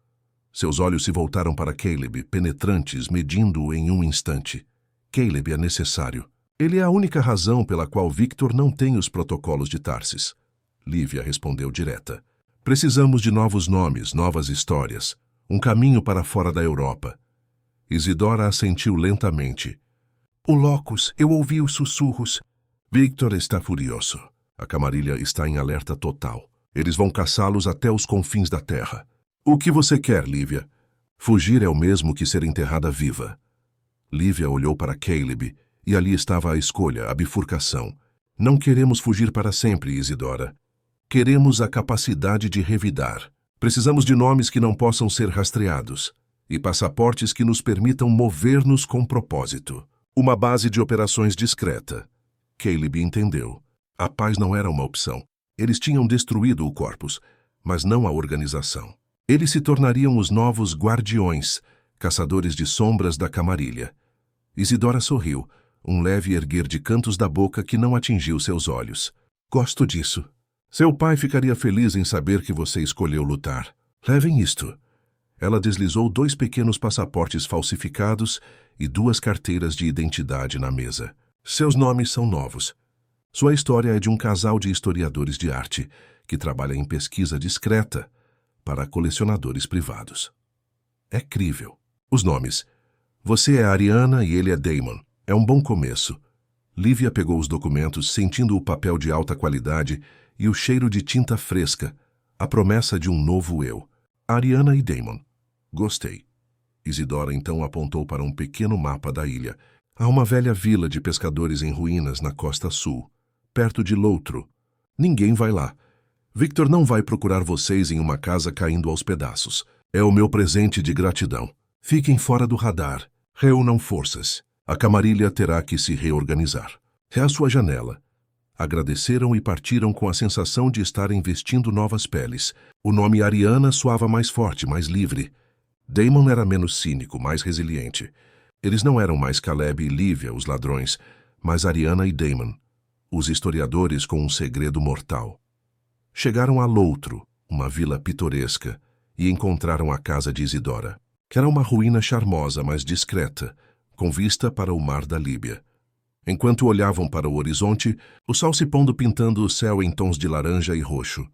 Seus olhos se voltaram para Caleb, penetrantes, medindo-o em um instante. Caleb é necessário. Ele é a única razão pela qual Victor não tem os protocolos de Tarsis. Lívia respondeu direta. Precisamos de novos nomes, novas histórias. Um caminho para fora da Europa. Isidora assentiu lentamente. O Locus, eu ouvi os sussurros. Victor está furioso. A camarilha está em alerta total. Eles vão caçá-los até os confins da terra. O que você quer, Lívia? Fugir é o mesmo que ser enterrada viva. Lívia olhou para Caleb, e ali estava a escolha, a bifurcação. Não queremos fugir para sempre, Isidora. Queremos a capacidade de revidar. Precisamos de nomes que não possam ser rastreados, e passaportes que nos permitam mover-nos com propósito. Uma base de operações discreta. Caleb entendeu. A paz não era uma opção. Eles tinham destruído o Corpus, mas não a organização. Eles se tornariam os novos guardiões, caçadores de sombras da camarilha. Isidora sorriu, um leve erguer de cantos da boca que não atingiu seus olhos. Gosto disso. Seu pai ficaria feliz em saber que você escolheu lutar. Levem isto. Ela deslizou 2 pequenos passaportes falsificados e 2 carteiras de identidade na mesa. Seus nomes são novos. Sua história é de um casal de historiadores de arte que trabalha em pesquisa discreta para colecionadores privados. É crível. Os nomes. Você é Ariana e ele é Damon. É um bom começo. Lívia pegou os documentos, sentindo o papel de alta qualidade e o cheiro de tinta fresca, a promessa de um novo eu. Ariana e Damon. Gostei. Isidora então apontou para um pequeno mapa da ilha. Há uma velha vila de pescadores em ruínas na costa sul, perto de Loutro. Ninguém vai lá. Victor não vai procurar vocês em uma casa caindo aos pedaços. É o meu presente de gratidão. Fiquem fora do radar. Reúnam forças. A camarilha terá que se reorganizar. É a sua janela. Agradeceram e partiram com a sensação de estarem vestindo novas peles. O nome Ariana soava mais forte, mais livre. Damon era menos cínico, mais resiliente. Eles não eram mais Caleb e Lívia, os ladrões, mas Ariana e Damon, os historiadores com um segredo mortal. Chegaram a Loutro, uma vila pitoresca, e encontraram a casa de Isidora, que era uma ruína charmosa, mas discreta, com vista para o mar da Líbia. Enquanto olhavam para o horizonte, o sol se pondo pintando o céu em tons de laranja e roxo.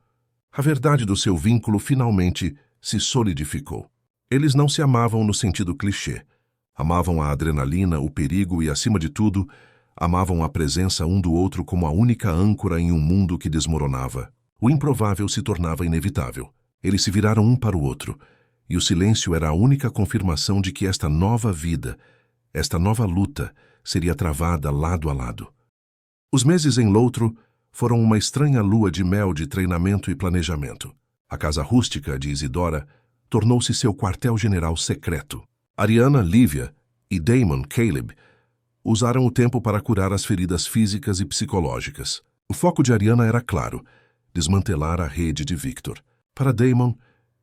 A verdade do seu vínculo finalmente se solidificou. Eles não se amavam no sentido clichê. Amavam a adrenalina, o perigo e, acima de tudo, amavam a presença um do outro como a única âncora em um mundo que desmoronava. O improvável se tornava inevitável. Eles se viraram um para o outro, e o silêncio era a única confirmação de que esta nova vida, esta nova luta, seria travada lado a lado. Os meses em Loutro foram uma estranha lua de mel de treinamento e planejamento. A casa rústica de Isidora tornou-se seu quartel-general secreto. Ariana, Lívia e Damon, Caleb, usaram o tempo para curar as feridas físicas e psicológicas. O foco de Ariana era claro: desmantelar a rede de Victor. Para Damon,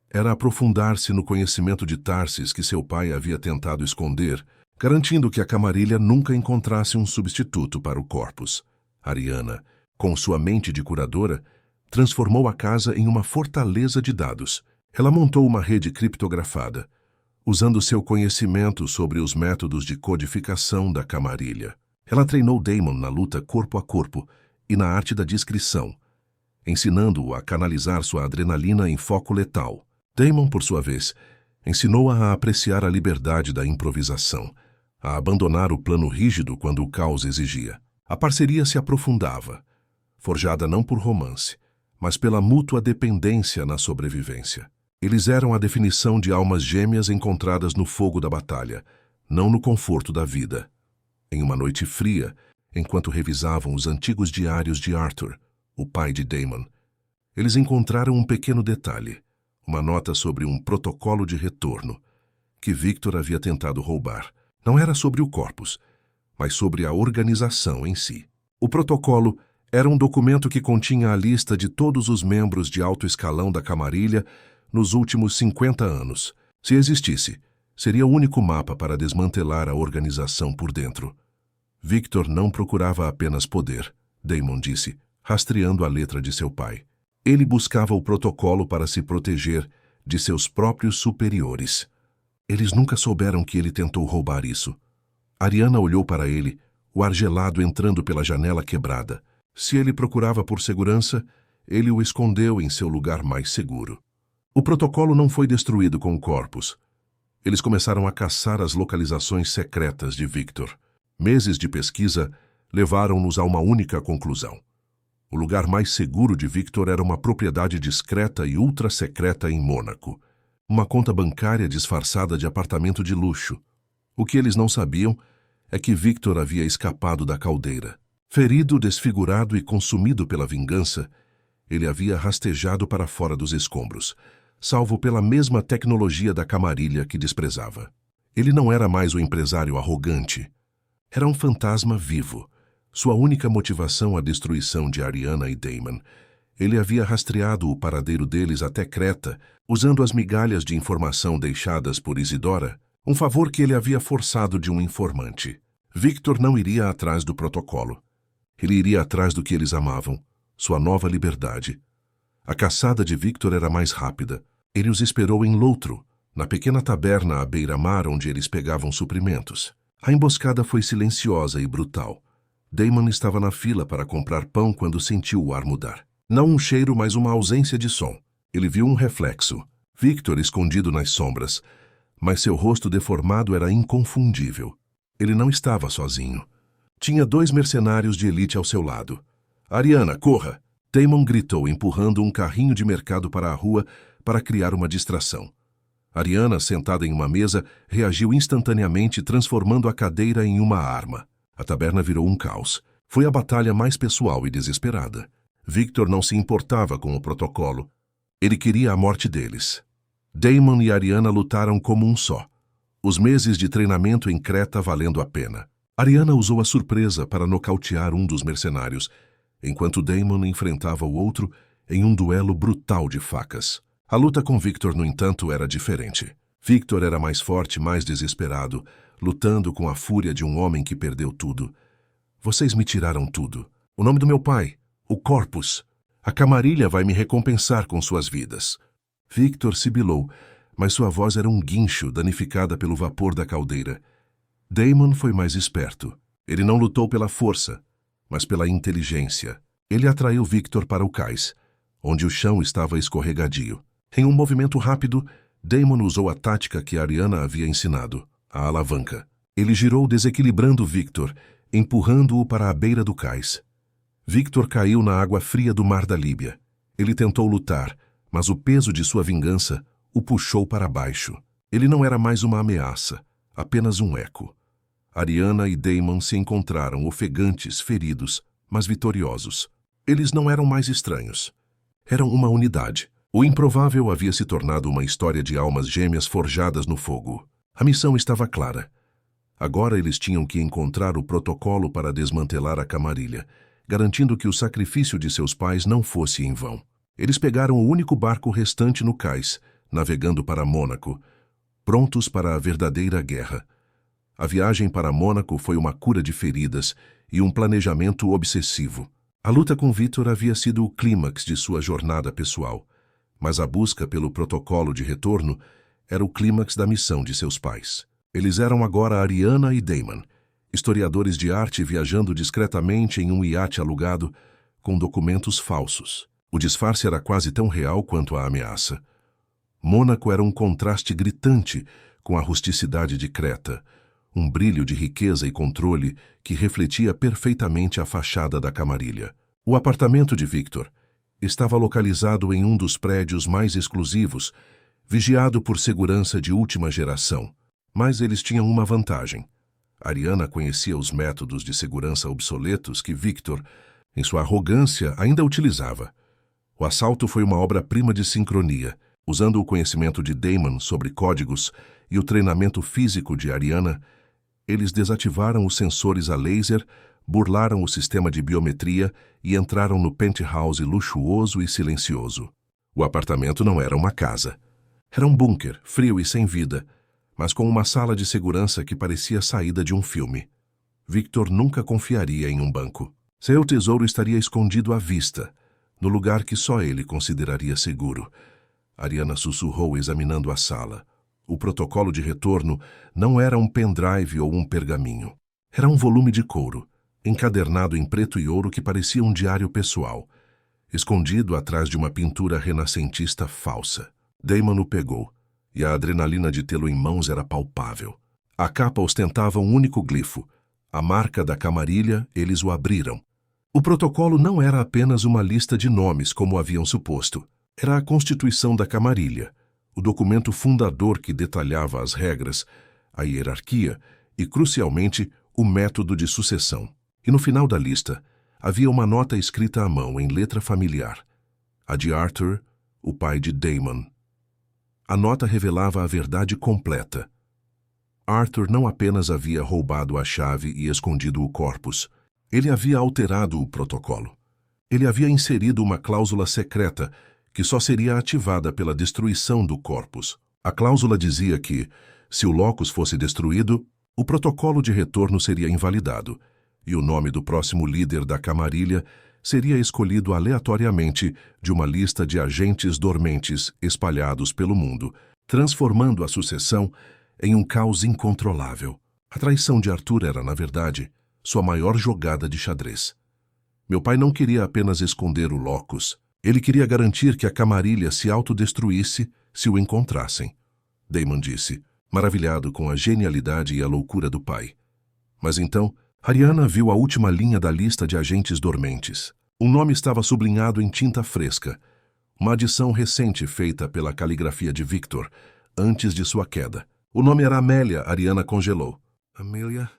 era aprofundar-se no conhecimento de Tarsis que seu pai havia tentado esconder, garantindo que a camarilha nunca encontrasse um substituto para o Corpus. Ariana, com sua mente de curadora, transformou a casa em uma fortaleza de dados. Ela montou uma rede criptografada, usando seu conhecimento sobre os métodos de codificação da camarilha. Ela treinou Damon na luta corpo a corpo e na arte da discrição, ensinando-o a canalizar sua adrenalina em foco letal. Damon, por sua vez, ensinou-a a apreciar a liberdade da improvisação, a abandonar o plano rígido quando o caos exigia. A parceria se aprofundava, forjada não por romance, mas pela mútua dependência na sobrevivência. Eles eram a definição de almas gêmeas encontradas no fogo da batalha, não no conforto da vida. Em uma noite fria, enquanto revisavam os antigos diários de Arthur, o pai de Damon, Eles encontraram um pequeno detalhe, uma nota sobre um protocolo de retorno, que Victor havia tentado roubar. Não era sobre o corpus, mas sobre a organização em si. O protocolo era um documento que continha a lista de todos os membros de alto escalão da Camarilha nos últimos 50 anos. Se existisse, seria o único mapa para desmantelar a organização por dentro. Victor não procurava apenas poder, Damon disse, rastreando a letra de seu pai. Ele buscava o protocolo para se proteger de seus próprios superiores. Eles nunca souberam que ele tentou roubar isso. Ariana olhou para ele, o ar gelado entrando pela janela quebrada. Se ele procurava por segurança, ele o escondeu em seu lugar mais seguro. O protocolo não foi destruído com o corpus. Eles começaram a caçar as localizações secretas de Victor. Meses de pesquisa levaram-nos a uma única conclusão. O lugar mais seguro de Victor era uma propriedade discreta e ultra-secreta em Mônaco. Uma conta bancária disfarçada de apartamento de luxo. O que eles não sabiam é que Victor havia escapado da caldeira. Ferido, desfigurado e consumido pela vingança, ele havia rastejado para fora dos escombros, salvo pela mesma tecnologia da Camarilha que desprezava. Ele não era mais o empresário arrogante. Era um fantasma vivo. Sua única motivação a destruição de Ariana e Damon. Ele havia rastreado o paradeiro deles até Creta, usando as migalhas de informação deixadas por Isidora, um favor que ele havia forçado de um informante. Victor não iria atrás do protocolo. Ele iria atrás do que eles amavam, sua nova liberdade. A caçada de Victor era mais rápida. Ele os esperou em Loutro, na pequena taberna à beira-mar onde eles pegavam suprimentos. A emboscada foi silenciosa e brutal. Damon estava na fila para comprar pão quando sentiu o ar mudar. Não um cheiro, mas uma ausência de som. Ele viu um reflexo. Victor escondido nas sombras, mas seu rosto deformado era inconfundível. Ele não estava sozinho. Tinha 2 mercenários de elite ao seu lado. Ariana, corra! Damon gritou, empurrando um carrinho de mercado para a rua para criar uma distração. Ariana, sentada em uma mesa, reagiu instantaneamente, transformando a cadeira em uma arma. A taberna virou um caos. Foi a batalha mais pessoal e desesperada. Victor não se importava com o protocolo. Ele queria a morte deles. Damon e Ariana lutaram como um só. Os meses de treinamento em Creta valendo a pena. Ariana usou a surpresa para nocautear um dos mercenários, enquanto Damon enfrentava o outro em um duelo brutal de facas. A luta com Victor, no entanto, era diferente. Victor era mais forte, mais desesperado, lutando com a fúria de um homem que perdeu tudo. Vocês me tiraram tudo. O nome do meu pai, o Corpus. A Camarilha vai me recompensar com suas vidas. Victor sibilou, mas sua voz era um guincho danificada pelo vapor da caldeira. Damon foi mais esperto. Ele não lutou pela força, mas pela inteligência. Ele atraiu Victor para o cais, onde o chão estava escorregadio. Em um movimento rápido, Damon usou a tática que Ariana havia ensinado, a alavanca. Ele girou desequilibrando Victor, empurrando-o para a beira do cais. Victor caiu na água fria do mar da Líbia. Ele tentou lutar, mas o peso de sua vingança o puxou para baixo. Ele não era mais uma ameaça, apenas um eco. Ariana e Damon se encontraram ofegantes, feridos, mas vitoriosos. Eles não eram mais estranhos. Eram uma unidade. O improvável havia se tornado uma história de almas gêmeas forjadas no fogo. A missão estava clara. Agora eles tinham que encontrar o protocolo para desmantelar a Camarilha, garantindo que o sacrifício de seus pais não fosse em vão. Eles pegaram o único barco restante no cais, navegando para Mônaco, prontos para a verdadeira guerra. A viagem para Mônaco foi uma cura de feridas e um planejamento obsessivo. A luta com Victor havia sido o clímax de sua jornada pessoal, mas a busca pelo protocolo de retorno era o clímax da missão de seus pais. Eles eram agora Ariana e Damon, historiadores de arte viajando discretamente em um iate alugado com documentos falsos. O disfarce era quase tão real quanto a ameaça. Mônaco era um contraste gritante com a rusticidade de Creta, um brilho de riqueza e controle que refletia perfeitamente a fachada da Camarilha. O apartamento de Victor estava localizado em um dos prédios mais exclusivos, vigiado por segurança de última geração. Mas eles tinham uma vantagem. Ariana conhecia os métodos de segurança obsoletos que Victor, em sua arrogância, ainda utilizava. O assalto foi uma obra-prima de sincronia. Usando o conhecimento de Damon sobre códigos e o treinamento físico de Ariana, eles desativaram os sensores a laser, burlaram o sistema de biometria e entraram no penthouse luxuoso e silencioso. O apartamento não era uma casa. Era um bunker, frio e sem vida, mas com uma sala de segurança que parecia saída de um filme. Victor nunca confiaria em um banco. Seu tesouro estaria escondido à vista, no lugar que só ele consideraria seguro. Ariana sussurrou examinando a sala. O protocolo de retorno não era um pendrive ou um pergaminho. Era um volume de couro, encadernado em preto e ouro que parecia um diário pessoal, escondido atrás de uma pintura renascentista falsa. Damon o pegou, e a adrenalina de tê-lo em mãos era palpável. A capa ostentava um único glifo. A marca da camarilha, eles o abriram. O protocolo não era apenas uma lista de nomes, como haviam suposto. Era a Constituição da Camarilha, o documento fundador que detalhava as regras, a hierarquia e, crucialmente, o método de sucessão. E no final da lista, havia uma nota escrita à mão em letra familiar, a de Arthur, o pai de Damon. A nota revelava a verdade completa. Arthur não apenas havia roubado a chave e escondido o corpus, ele havia alterado o protocolo. Ele havia inserido uma cláusula secreta que só seria ativada pela destruição do corpus. A cláusula dizia que, se o locus fosse destruído, o protocolo de retorno seria invalidado, e o nome do próximo líder da camarilha seria escolhido aleatoriamente de uma lista de agentes dormentes espalhados pelo mundo, transformando a sucessão em um caos incontrolável. A traição de Arthur era, na verdade, sua maior jogada de xadrez. Meu pai não queria apenas esconder o locus. Ele queria garantir que a camarilha se autodestruísse se o encontrassem. Damon disse, maravilhado com a genialidade e a loucura do pai. Mas então, Ariana viu a última linha da lista de agentes dormentes. Um nome estava sublinhado em tinta fresca, uma adição recente feita pela caligrafia de Victor, antes de sua queda. O nome era Amélia. Ariana congelou. Amélia?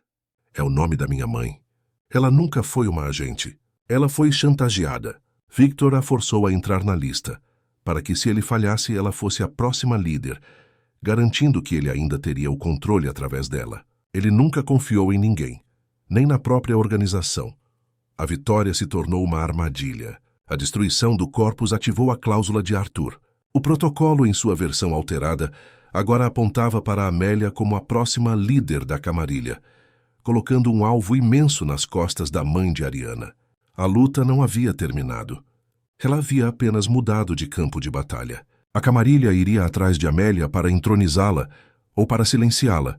É o nome da minha mãe. Ela nunca foi uma agente. Ela foi chantageada. Victor a forçou a entrar na lista, para que, se ele falhasse, ela fosse a próxima líder, garantindo que ele ainda teria o controle através dela. Ele nunca confiou em ninguém, nem na própria organização. A vitória se tornou uma armadilha. A destruição do corpus ativou a cláusula de Arthur. O protocolo, em sua versão alterada, agora apontava para Amélia como a próxima líder da camarilha, colocando um alvo imenso nas costas da mãe de Ariana. A luta não havia terminado. Ela havia apenas mudado de campo de batalha. A camarilha iria atrás de Amélia para entronizá-la ou para silenciá-la,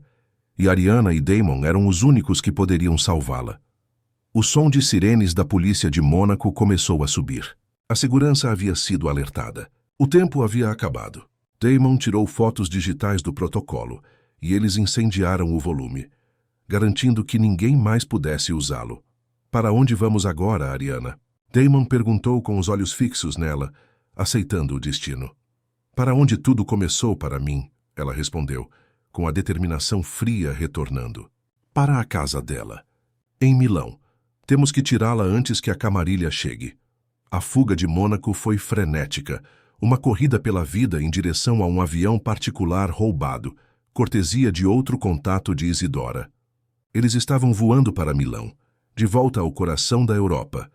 e Ariana e Damon eram os únicos que poderiam salvá-la. O som de sirenes da polícia de Mônaco começou a subir. A segurança havia sido alertada. O tempo havia acabado. Damon tirou fotos digitais do protocolo, e eles incendiaram o volume, garantindo que ninguém mais pudesse usá-lo. Para onde vamos agora, Ariana? Damon perguntou com os olhos fixos nela, aceitando o destino. Para onde tudo começou para mim, ela respondeu, com a determinação fria retornando. Para a casa dela. Em Milão. Temos que tirá-la antes que a camarilha chegue. A fuga de Mônaco foi frenética, uma corrida pela vida em direção a um avião particular roubado, cortesia de outro contato de Isidora. Eles estavam voando para Milão, de volta ao coração da Europa,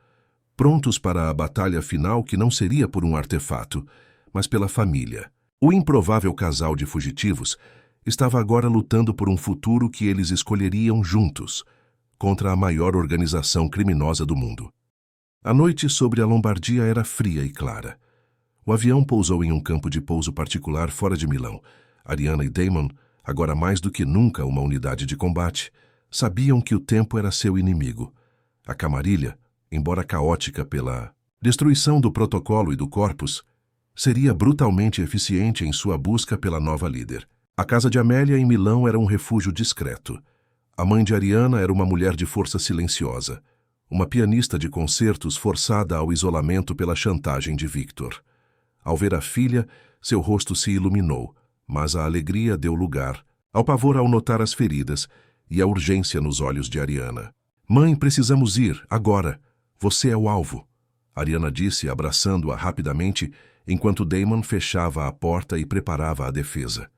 prontos para a batalha final que não seria por um artefato, mas pela família. O improvável casal de fugitivos estava agora lutando por um futuro que eles escolheriam juntos, contra a maior organização criminosa do mundo. A noite sobre a Lombardia era fria e clara. O avião pousou em um campo de pouso particular fora de Milão. Ariana e Damon, agora mais do que nunca uma unidade de combate, sabiam que o tempo era seu inimigo. A camarilha, embora caótica pela destruição do protocolo e do corpus, seria brutalmente eficiente em sua busca pela nova líder. A casa de Amélia em Milão era um refúgio discreto. A mãe de Ariana era uma mulher de força silenciosa, uma pianista de concertos forçada ao isolamento pela chantagem de Victor. Ao ver a filha, seu rosto se iluminou, mas a alegria deu lugar ao pavor ao notar as feridas e a urgência nos olhos de Ariana. Mãe, precisamos ir, agora. Você é o alvo. Ariana disse, abraçando-a rapidamente, enquanto Damon fechava a porta e preparava a defesa.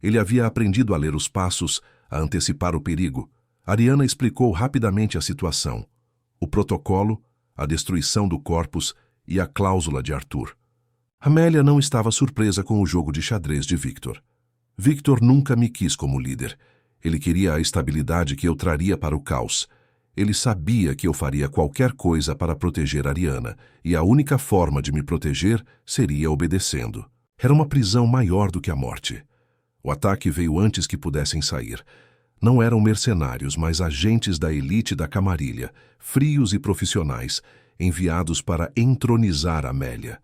Ele havia aprendido a ler os passos, a antecipar o perigo. Ariana explicou rapidamente a situação, o protocolo, a destruição do corpus e a cláusula de Arthur. Amélia não estava surpresa com o jogo de xadrez de Victor. Victor nunca me quis como líder. Ele queria a estabilidade que eu traria para o caos. Ele sabia que eu faria qualquer coisa para proteger Ariana, e a única forma de me proteger seria obedecendo. Era uma prisão maior do que a morte. O ataque veio antes que pudessem sair. Não eram mercenários, mas agentes da elite da camarilha, frios e profissionais, enviados para entronizar Amélia.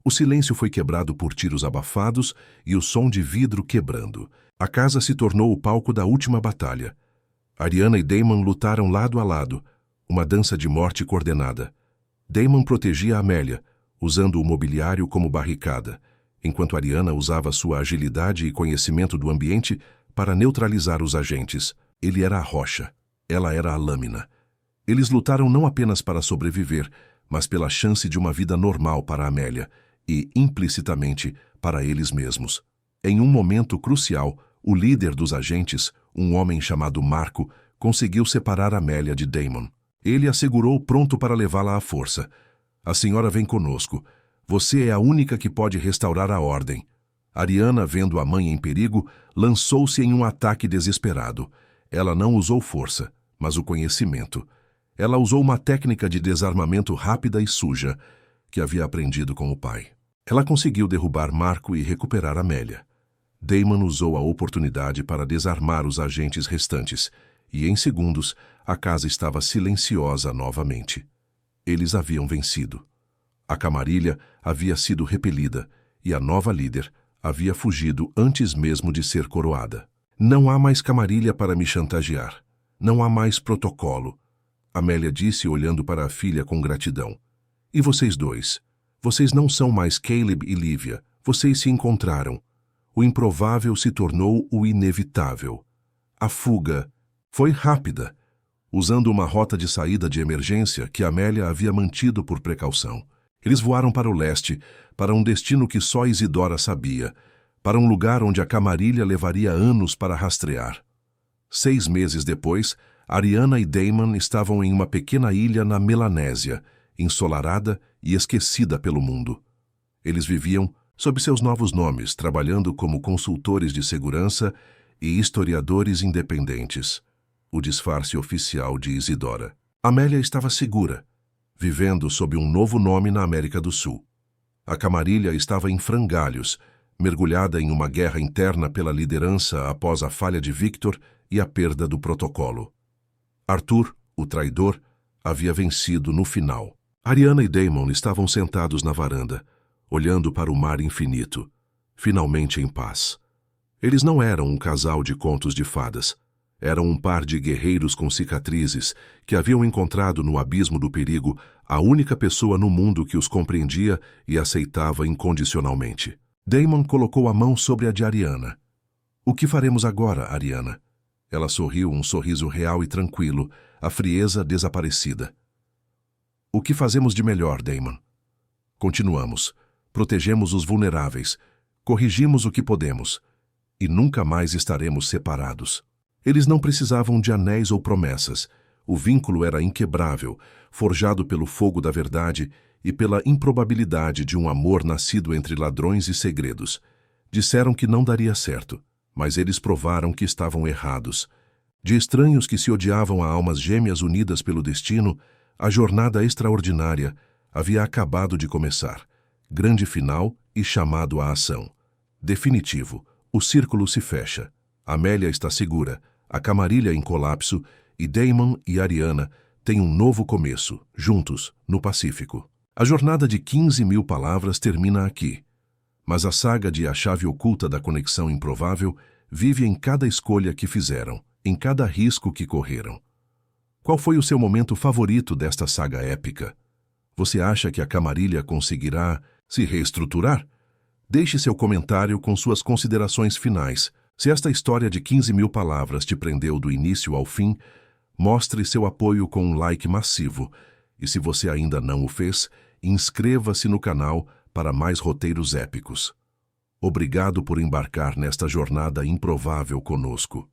O silêncio foi quebrado por tiros abafados e o som de vidro quebrando. A casa se tornou o palco da última batalha. Ariana e Damon lutaram lado a lado, uma dança de morte coordenada. Damon protegia Amélia, usando o mobiliário como barricada, enquanto Ariana usava sua agilidade e conhecimento do ambiente para neutralizar os agentes. Ele era a rocha, ela era a lâmina. Eles lutaram não apenas para sobreviver, mas pela chance de uma vida normal para Amélia e, implicitamente, para eles mesmos. Em um momento crucial, o líder dos agentes, um homem chamado Marco, conseguiu separar Amélia de Damon. Ele a segurou pronto para levá-la à força. A senhora vem conosco. Você é a única que pode restaurar a ordem. Ariana, vendo a mãe em perigo, lançou-se em um ataque desesperado. Ela não usou força, mas o conhecimento. Ela usou uma técnica de desarmamento rápida e suja, que havia aprendido com o pai. Ela conseguiu derrubar Marco e recuperar Amélia. Damon usou a oportunidade para desarmar os agentes restantes, e em segundos a casa estava silenciosa novamente. Eles haviam vencido. A camarilha havia sido repelida, e a nova líder havia fugido antes mesmo de ser coroada. Não há mais camarilha para me chantagear. Não há mais protocolo. Amélia disse olhando para a filha com gratidão. E vocês dois? Vocês não são mais Caleb e Lívia. Vocês se encontraram. O improvável se tornou o inevitável. A fuga foi rápida, usando uma rota de saída de emergência que Amélia havia mantido por precaução. Eles voaram para o leste, para um destino que só Isidora sabia, para um lugar onde a camarilha levaria anos para rastrear. 6 meses depois, Ariana e Damon estavam em uma pequena ilha na Melanésia, ensolarada e esquecida pelo mundo. Eles viviam sob seus novos nomes, trabalhando como consultores de segurança e historiadores independentes, o disfarce oficial de Isidora. Amélia estava segura, vivendo sob um novo nome na América do Sul. A camarilha estava em frangalhos, mergulhada em uma guerra interna pela liderança após a falha de Victor e a perda do protocolo. Arthur, o traidor, havia vencido no final. Ariana e Damon estavam sentados na varanda, olhando para o mar infinito, finalmente em paz. Eles não eram um casal de contos de fadas. Eram um par de guerreiros com cicatrizes que haviam encontrado no abismo do perigo a única pessoa no mundo que os compreendia e aceitava incondicionalmente. Damon colocou a mão sobre a de Ariana. O que faremos agora, Ariana? Ela sorriu um sorriso real e tranquilo, a frieza desaparecida. O que fazemos de melhor, Damon? Continuamos. Protegemos os vulneráveis. Corrigimos o que podemos. E nunca mais estaremos separados. Eles não precisavam de anéis ou promessas. O vínculo era inquebrável, forjado pelo fogo da verdade e pela improbabilidade de um amor nascido entre ladrões e segredos. Disseram que não daria certo, mas eles provaram que estavam errados. De estranhos que se odiavam a almas gêmeas unidas pelo destino, a jornada extraordinária havia acabado de começar. Grande final e chamado à ação. Definitivo, o círculo se fecha. Amélia está segura, a camarilha em colapso e Damon e Ariana têm um novo começo, juntos, no Pacífico. A jornada de 15.000 palavras termina aqui. Mas a saga de A Chave Oculta da Conexão Improvável vive em cada escolha que fizeram, em cada risco que correram. Qual foi o seu momento favorito desta saga épica? Você acha que a camarilha conseguirá se reestruturar? Deixe seu comentário com suas considerações finais. Se esta história de 15.000 palavras te prendeu do início ao fim, mostre seu apoio com um like massivo. E se você ainda não o fez, inscreva-se no canal para mais roteiros épicos. Obrigado por embarcar nesta jornada improvável conosco.